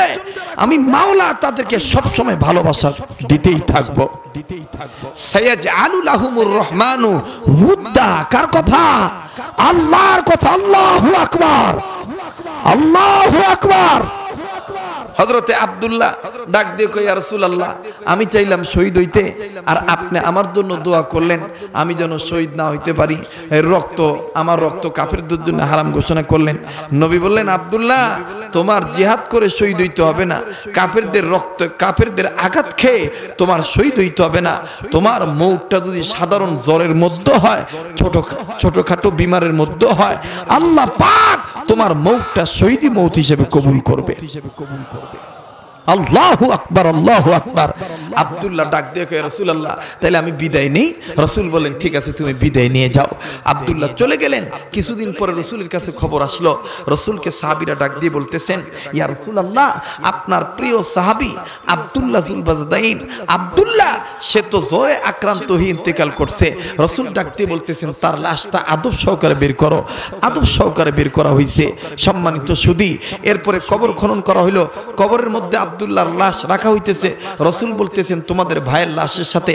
[SPEAKER 1] আমি মাওলা তাদেরকে সব সময় ভালোবাসা দিতেই থাকবো। সায়াজআলু লাহুমুর রহমানু উদ্দা। কার কথা? আল্লাহর কথা। আল্লাহু আকবার, আল্লাহু আকবার। হযরতে আব্দুল্লাহ ডাক দিয়ে কই, ইয়া রাসূলুল্লাহ আমি চাইলাম শহীদ হইতে, আর আপনি আমার জন্য দোয়া করলেন আমি যেন শহীদ না হইতে পারি, আমার রক্ত কাফেরদের জন্য হারাম ঘোষণা করলেন। নবী বললেন, আব্দুল্লাহ তোমার জিহাদ করে শহীদ হইতে হবে না, কাফেরদের রক্ত, কাফেরদের আঘাত খেয়ে তোমার শহীদ হইতে হবে না। তোমার মৌতটা যদি সাধারণ জ্বরের মধ্যে হয়, ছোটখাটো বিমারের মধ্যে হয়, আল্লাহ পাক তোমার মৌতটা শহীদি মৌত হিসেবে কবুল করবে। আল্লাহু আকবার, আল্লাহু আকবার। আব্দুল্লাহ ডাক দিয়ে কয়, রাসূলুল্লাহ তাহলে আমি বিদায় নেই? রাসূল বলেন, ঠিক আছে তুমি বিদায় নিয়ে যাও। আব্দুল্লাহ চলে গেলেন। কিছুদিন পরে রাসূলের কাছে খবর আসলো, রাসূলকে সাহাবীরা ডাক দিয়ে বলতেছেন, ইয়া রাসূলুল্লাহ আপনার প্রিয় সাহাবী আব্দুল্লাহ যুলবাজদাইন, আব্দুল্লাহ সে তো জ্বরে আক্রান্ত হয়ে ইন্তেকাল করছে। রাসূল ডাক দিয়ে বলতেছেন, তার লাশটা আদব সহকারে বের করো। আদব সহকারে বের করা হয়েছে। সম্মানিত সুধী, এরপরে কবর খনন করা হইলো। কবরের মধ্যে আব্দুল্লাহর লাশ রাখা হইতেছে। রাসূল বলতেছেন, তোমাদের ভাইয়ের লাশের সাথে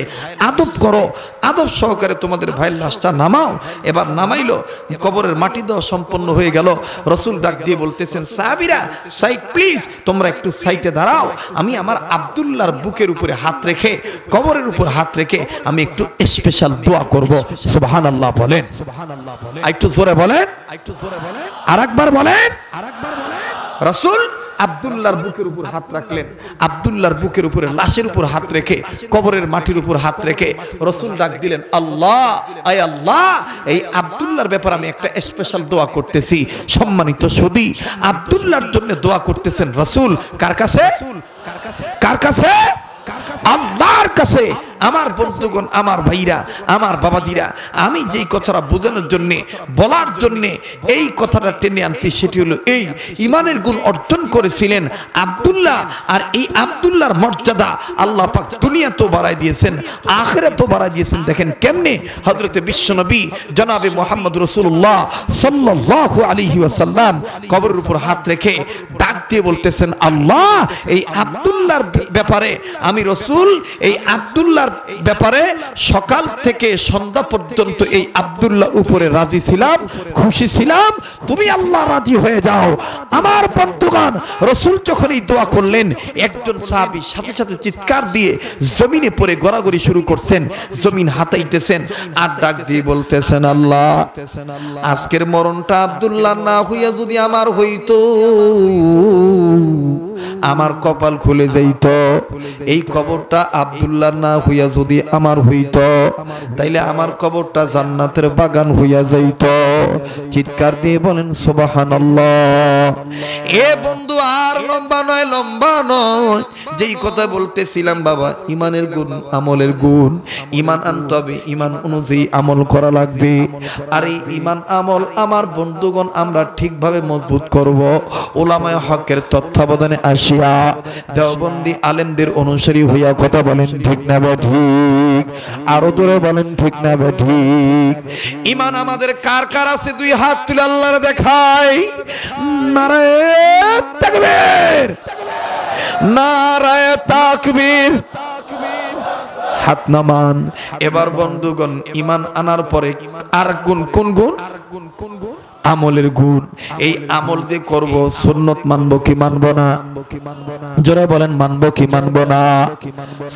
[SPEAKER 1] আদব করো, আদব সহকারে তোমাদের ভাইয়ের লাশটা নামাও। এবার নামাইলো, কবরের মাটি দেওয়া সম্পন্ন হয়ে গেল। রাসূল ডাক দিয়ে বলতেছেন, সাহাবীরা সাইড প্লিজ, তোমরা একটু সাইডে দাঁড়াও, আমি আমার আব্দুল্লাহর বুকের উপরে হাত রেখে, কবরের উপর হাত রেখে আমি একটু স্পেশাল দোয়া করব। সুবহানাল্লাহ বলেন, সুবহানাল্লাহ বলেন, একটু জোরে বলেন, একটু জোরে বলেন, আরেকবার বলেন, আরেকবার বলেন। রাসূল আব্দুল্লাহর বুকের উপর হাত রাখলেন, আব্দুল্লাহর বুকের উপরে লাশের উপর হাত রেখে, কবরের মাটির উপর হাত রেখে রাসূল ডাক দিলেন, আল্লাহ, আয় আল্লাহ, এই আব্দুল্লাহর ব্যাপারে আমি একটা স্পেশাল দোয়া করতেছি। সম্মানিত সুধী, আব্দুল্লাহর জন্য দোয়া করতেছেন রাসূল কার কাছে? কার কাছে? আল্লাহর কাছে। আমার বন্ধুগণ, আমার ভাইরা, আমার বাবাজিরা, আমি যেই কথাটা বোঝানোর জন্য, বলার জন্য এই কথাটা টেনে আনছি, সেটি হলো এই ঈমানের গুণ অর্জন করেছিলেন আব্দুল্লাহ। আর এই আব্দুল্লাহর মর্যাদা আল্লাহ পাক দুনিয়া তো বাড়ায় দিয়েছেন, আখিরাত তো বাড়ায় দিয়েছেন। দেখেন কেমনে হযরতে বিশ্বনবী জনাবে মুহাম্মদ রাসূলুল্লাহ সাল্লাল্লাহু আলাইহি ওয়াসাল্লাম কবরের উপর হাত রেখে ডাক দিয়ে বলতেছেন, আল্লাহ, এই আব্দুল্লাহর ব্যাপারে আমি রাসূল এই আব্দুল্লাহর ব্যাপারে সকাল থেকে সন্ধ্যা পর্যন্ত এই আব্দুল্লাহর উপরে রাজি ছিলাম, খুশি ছিলাম, তুমি আল্লাহ রাজি হয়ে যাও। আমার বন্ধুগণ, রাসূল যখন এই দোয়া করলেন, একজন সাহাবী সাথে সাথে চিৎকার দিয়ে জমিনে পড়ে গড়াগড়ি শুরু করছেন, জমিন হাতাইতেছেন আর ডাক দিয়ে বলতেছেন, আল্লাহ, আজকের মরণটা আব্দুল্লাহ না হইয়া যদি আমার হইতো, আমার কপাল খুলে যাইত। এই কবরটা আব্দুল্লাহ না হইয়া যদি আমার হইত, তাইলে আমার কবরটা জান্নাতের বাগান হইয়া যাইত। চিৎকার দিয়ে বলেন সুবহানাল্লাহ। এ বন্ধু, আর লম্বা নয়, লম্বা নয়, যেই কথা বলতেছিলাম বাবা, ঈমানের গুণ, আমলের গুণ। ঈমান আনতে হবে, ঈমান অনুযায়ী আমল করা লাগবে। আর এই ঈমান আমল আমার বন্ধুগণ আমরা ঠিকভাবে মজবুত করব উলামায়ে হকের তত্ত্বাবধানে আসিয়া, দেওবন্দি আলেমদের অনুসারী হইয়া। কথা বলেন ঠিক না ঠিক? আরো জোরে বলেন ঠিক না ঠিক? ঈমান আমাদের কার কার আছে? দুই হাত তুলে আল্লাহর দেখাই। নারায়ে তাকবীর, নারায়ে তাকবীর। হাত নামান। এবার বন্ধুগণ, ঈমান আনার পরে আর গুণ, কোন গুণ? আমলের গুণ। এই আমল যে করব, সুন্নত মানবো কি মানবো না? জোরে বলেন, মানবো কি মানবো না?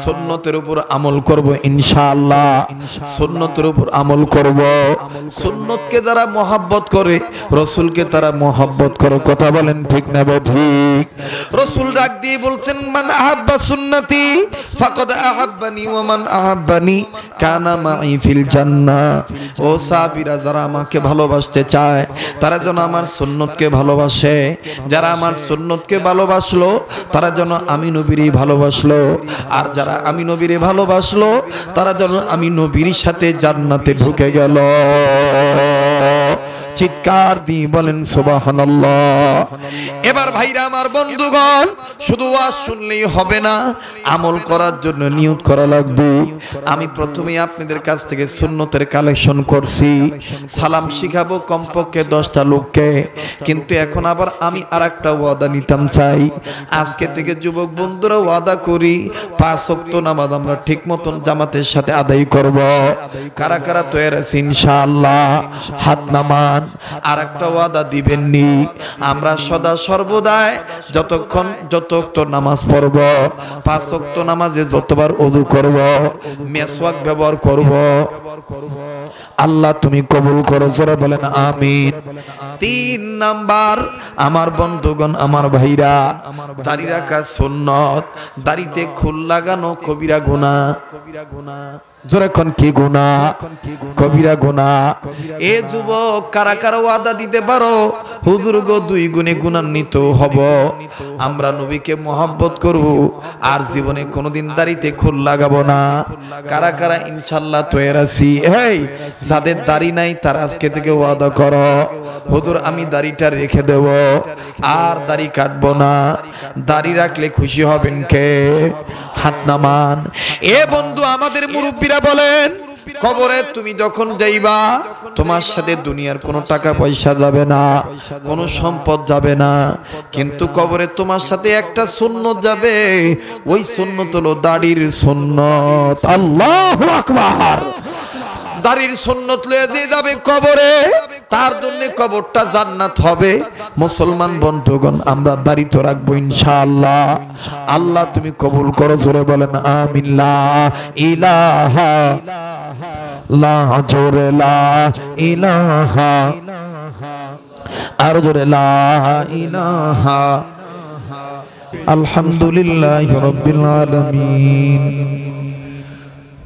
[SPEAKER 1] সুন্নতের উপর আমল করব ইনশাআল্লাহ। সুন্নতের উপর আমল করব। সুন্নতকে যারা মহব্বত করে, রাসূলকে তারা মহব্বত করে। কথা বলেন ঠিক না ঠিক? রাসূল ডাক দিয়ে বলছেন, মান আহাব্বা সুন্নতি ফাকাদ আহাব্বানি ওয়া মান আহাব্বানি কানা মাই ফিল জান্নাহ। ও সাহাবীরা, যারা আমাকে ভালোবাসতে চায় তারা যেন আমার সুন্নতকে ভালোবাসে। যারা আমার সুন্নতকে ভালোবাসলো তারা যেন আমি নবীরই ভালোবাসলো। আর যারা আমি নবীরে ভালোবাসলো তারা যেন আমি নবীর সাথে জান্নাতে ঢুকে গেল। চিৎকার দিয়ে বলেন সুবহানাল্লাহ। এবার ভাইরা আমার, বন্ধুগণ, শুধু ওয়াজ শুনলেই হবে না, আমল করার জন্য নিয়ত করা লাগবে। আমি প্রথমে আপনাদের কাছ থেকে সুন্নতের কালেকশন করছি, সালাম শিখাবো কমপক্ষে 10টা লোককে। কিন্তু এখন আবার আমি আরেকটা ওয়াদা নিতাম চাই। আজকে থেকে যুবক বন্ধুরা ওয়াদা করি, 5 ওয়াক্ত নামাজ আমরা ঠিক মতন জামাতের সাথে আদায় করব। কারা কারা তৈরি আছেন ইনশাআল্লাহ? হাত নামান। আর একটা ওয়াদা দিবেননি, আমরা সদা সর্বদাই যতক্ষণ যত ওয়াক্ত নামাজ পড়ব, 5 ওয়াক্ত নামাজে যতবার ওযু করব, মেসওয়াক ব্যবহার করব। আল্লাহ তুমি কবুল করো। জোরে বলেন আমিন। 3 নাম্বার, আমার বন্ধুগণ, আমার ভাইরা, দাড়ি রাখা সুন্নত। দাড়িতে খুল লাগানো কবিরা গুনাহ। জোরে কোন কি গুনাহ? কবিরা গুনাহ। এ যুবক, কারা কারা ওয়াদা দিতে পারো হুজুর গো 2 গুণে গুণান্বিত হব, আমরা নবীকে মহব্বত করব, আর জীবনে কোনোদিন দাড়িতে খুল লাগাবো না? কারা কারা ইনশাআল্লাহ তৈরি আছি? এই যাদের দাড়ি নাই তারা আজকে থেকে ওয়াদা করো, হুজুর আমি দাড়িটা রেখে দেব, আর দাড়ি কাটবো না। দাড়ি রাখলে খুশি হবেন কে? হাত নামান। এ বন্ধু, আমাদের মুরব্বীরা বলেন, কবরে তুমি যখন যাইবা তোমার সাথে দুনিয়ার কোনো টাকা পয়সা যাবে না, কোনো সম্পদ যাবে না, কিন্তু কবরে তোমার সাথে একটা সুন্নত যাবে। ওই সুন্নত হলো দাড়ির সুন্নত। আল্লাহু আকবার। দাড়ির সুন্নত লয়ে দিয়ে যাবে কবরে, তার জন্য কবরটা জান্নাত হবে। মুসলমান বন্ধুগণ, আমরা দাড়ি তো রাখবো ইনশাআল্লাহ। আল্লাহ তুমি কবুল করো। জোরে বলেন আমিন। লা ইলাহা লা জোরে লা ইলাহা আর জোরে লা ইলাহা আলহামদুলিল্লাহি রাব্বিল আলামিন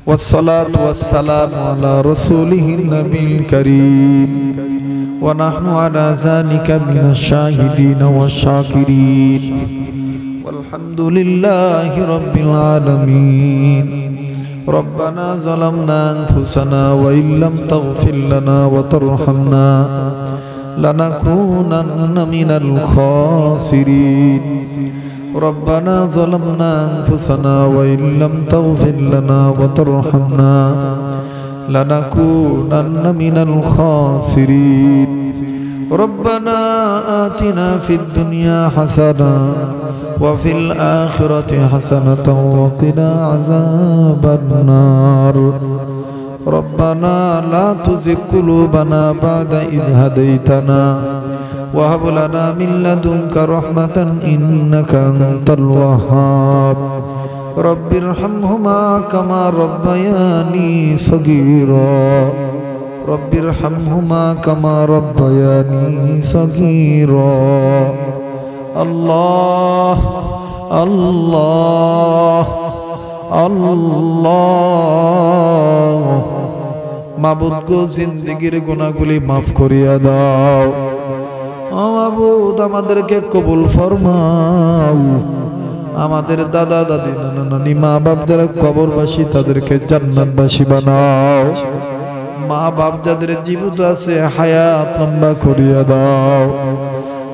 [SPEAKER 1] والصلاة والسلام على رسوله النبي الكريم ونحن على ذلك من الشاهدين والشاكرين والحمد لله رب العالمين ربنا ظلمنا أنفسنا وإن لم تغفر لنا وترحمنا لنكونن من الخاسرين ربنا ظلمنا أنفسنا وإن لم تغفر لنا وترحمنا لنكونن من الخاسرين ربنا آتنا في الدنيا حسنة وفي الآخرة حسنة وقنا عذاب النار ربنا لا تزغ قلوبنا بعد إذ هديتنا وهب لنا من لدنك رحمة إنك أنت الوهاب رب ارحمهما كما ربياني صغيرا رب ارحمهما كما ربياني صغيرا الله الله الله মাবুদ গো জিন্দেগির গুনাহগুলি মাফ করিয়া দাও মাবুদ আমাদেরকে কবুল ফরমাও আমাদের দাদা দাদি নানা নানি মা বাপ যারা কবরবাসী তাদেরকে জান্নাতবাসী বানাও মা বাপ যাদের জীবিত আছে হায়াত লম্বা করিয়া দাও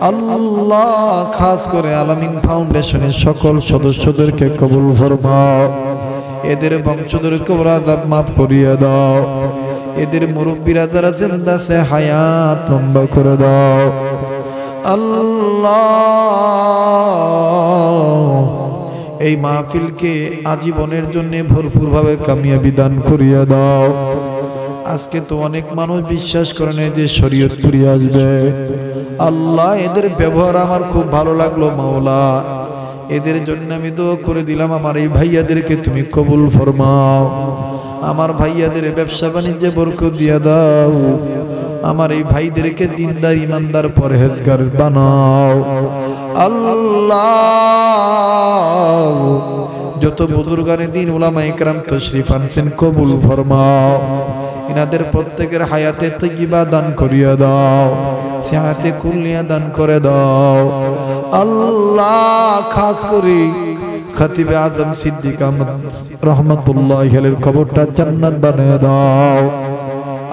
[SPEAKER 1] আল্লাহ খাস করে আলামিন ফাউন্ডেশনের সকল সদস্যদেরকে কবুল ফরমাও এদের বংশধরের কবর আযাব মাফ করিয়া দাও এদের মুরব্বিরা যারা জিন্দা আছে হায়াত লম্বা করে দাও আল্লাহ এই মাহফিলকে আজীবনের জন্য ভরপুর ভাবে কামিয়াবি দান করিয়া দাও আজকে তো অনেক মানুষ বিশ্বাস করে না যে শরীয়তপুরি আসবে আল্লাহ এদের ব্যবহার আমার খুব ভালো লাগলো মাওলা এদের জন্য আমি দোয়া করে দিলাম আমার এই ভাইয়াদেরকে তুমি কবুল ফরমাও আমার ভাইয়াদের ব্যবসা বাণিজ্যে বরকত দিয়া দাও আমার এই ভাইদেরকে দিনদার ইমানদার পরহেজগার বানাও আল্লাহ যত বুজুর্গানে দিন উলামায়ে কেরাম তশরিফ আনছেন কবুল ফরমাও ইনাদের প্রত্যেকের হায়াতে তাইয়্যিবা দান করিয়া দাও সিহাতে কুল্লিয়া দান করে দাও আল্লাহ খাস করে খতিব আজম সিদ্দিক আহমদ রহমাতুল্লাহি আলাইহির কবরটা জান্নাত বানিয়ে দাও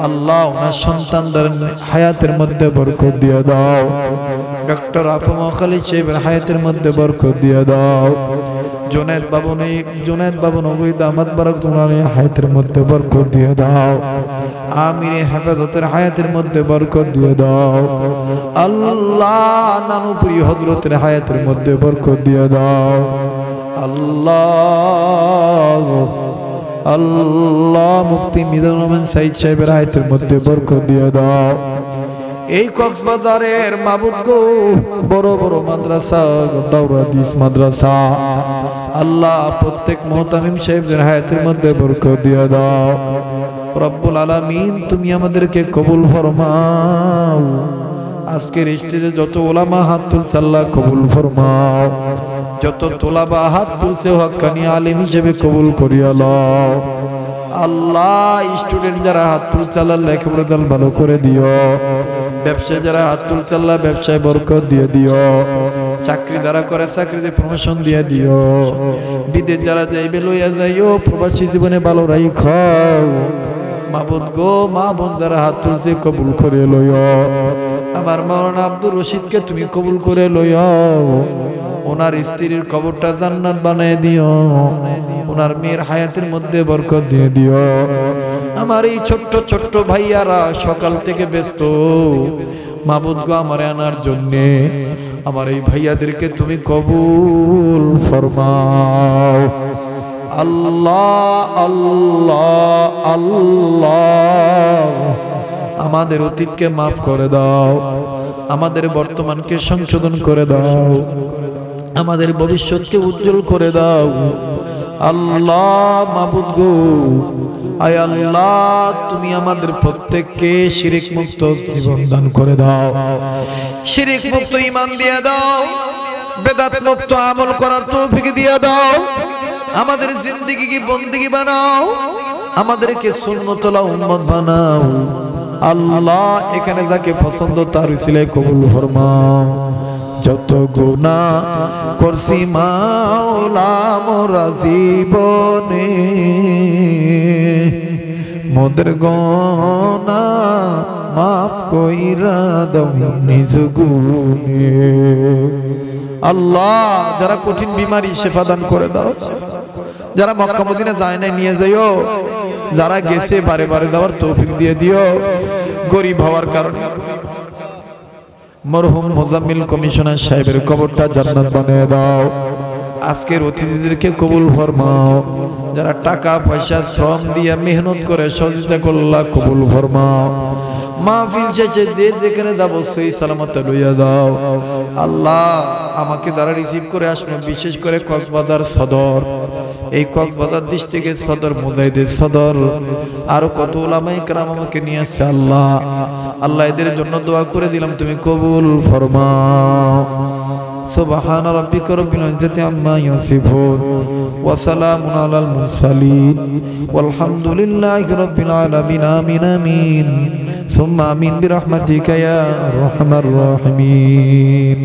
[SPEAKER 1] আল্লাহ ওনার সন্তানদের হায়াতের মধ্যে বরকত দিয়ে দাও ডক্টর আফমা খালিদ সাহেবের হায়াতের মধ্যে বরকত দিয়ে দাও জুনায়েদ বাবু নবী দামাত বারাকাতুল্লাহি হায়াতের মধ্যে বরকত দিয়ে দাও আমিরে হেফাজতের হায়াতের মধ্যে বরকত দিয়ে দাও আল্লাহ নানুপুরি হযরতের হায়াতের মধ্যে বরকত দিয়ে দাও আল্লাহ আল্লাহ মুফতি মিজানুর রহমান সাইদ সাহেবের হায়াতের মধ্যে বরকত দিয়ে দাও এই কক্সবাজারের মাবুদ গো বড় বড় মাদ্রাসা দাওরা হাদিস মাদ্রাসা আল্লাহ প্রত্যেক মুহতামিম সাহেবদের হায়াতের মধ্যে বরকত দিয়ে দাও রব্বুল আলামিন তুমি আমাদেরকে কবুল ফরমাও আজকের স্টেজে যত উলামা হাত তুলছে আল্লাহ কবুল ফরমাও যত তোলাবা হাত তুলছে হক্কানি আলেম হিসেবে কবুল করিয়া লও আল্লাহ স্টুডেন্ট যারা হাত তুলছে আল্লাহ লেখাপড়া দাল ভালো করে দিও ব্যবসায় যারা হাত তুলছে আল্লাহ ব্যবসায় বরকত দিয়ে দিও চাকরি যারা করে চাকরিতে প্রমোশন দিয়ে দিও বিদেশ যারা যাইবে লইয়া যাইও প্রবাসী জীবনে ভালো রাইখো মাবুদ গো মা বোন যারা হাত তুলছে কবুল করে লইও আমার মাওলানা আব্দুর রশিদকে তুমি কবুল করে লইও ওনার স্ত্রীর কবরটা জান্নাত বানায় দিও ওনার মেয়ের হায়াতের মধ্যে বরকত দিয়ে দিও আমার এই ছোট্ট ছোট্ট ভাইয়ারা সকাল থেকে ব্যস্ত মাবুদ গো আমারে আনার জন্য আমার এই ভাইয়াদেরকে তুমি কবুল ফরমাও আল্লাহ আল্লাহ আল্লাহ আমাদের অতীতকে মাফ করে দাও আমাদের বর্তমানকে সংশোধন করে দাও আমাদের ভবিষ্যৎকে উজ্জ্বল করে দাও
[SPEAKER 3] আল্লাহ মাবুদ গো, আয় আল্লাহ তুমি আমাদের প্রত্যেককে শিরক মুক্ত জীবন দান করে দাও,
[SPEAKER 1] শিরক মুক্ত ঈমান দিয়ে দাও, বেদাত মুক্ত আমল করার তৌফিক দিয়ে দাও, আমাদের জিন্দেগিকে বন্দেগী বানাও, আমাদেরকে সুন্নতলা উম্মত বানাও।
[SPEAKER 3] আল্লাহ এখানে যাকে পছন্দ তার উসিলায় কবুল ফরমাও। যত গুনাহ করছি মাওলা মোরা জীবনে, মোদের গুনাহ মাফ কইরা দাও নিজ গুণে। আল্লাহ যারা কঠিন বিমারি শেফা দান করে দাও, যারা মক্কা মদিনা যায় না নিয়ে যাইও, যারা গেছে বারে বারে যাওয়ার তৌফিক দিয়ে দিও। গরিব হওয়ার কারণে মরহুম মোজাম্মিল কমিশনার সাহেবের কবরটা জান্নাত বানিয়ে দাও। আজকের অতিথিদেরকে কবুল ফরমাও, যারা টাকা পয়সা শ্রম দিয়ে মেহনত করে সহযোগিতা করলা কবুল ফরমাও। মাহফিল শেষে যে যেখানে যাবো সেই সালামতে লইয়া যাও। আল্লাহ আমাকে যারা রিসিভ করে আসলো, বিশেষ করে কক্সবাজার সদর, এই কক্সবাজার ডিস্ট্রিক্টের সদর, মুজাহিদের সদর, আরো কত উলামায়ে কেরাম আমাকে নিয়ে আসছে। আল্লাহ আল্লাহ এদের জন্য দোয়া করে দিলাম, তুমি কবুল ফরমাও। সুবহান রাব্বিকা রাব্বিল ইজ্জাতি আম্মা ইয়াসিফুন ওয়া সালামুন আলাল মুরসালিন ওয়ালহামদুলিল্লাহি রাব্বিল আলামিন। আমিন আমিন সুম্মা আমিন বিরহমাতিকা ইয়া আরহামার রাহিমিন।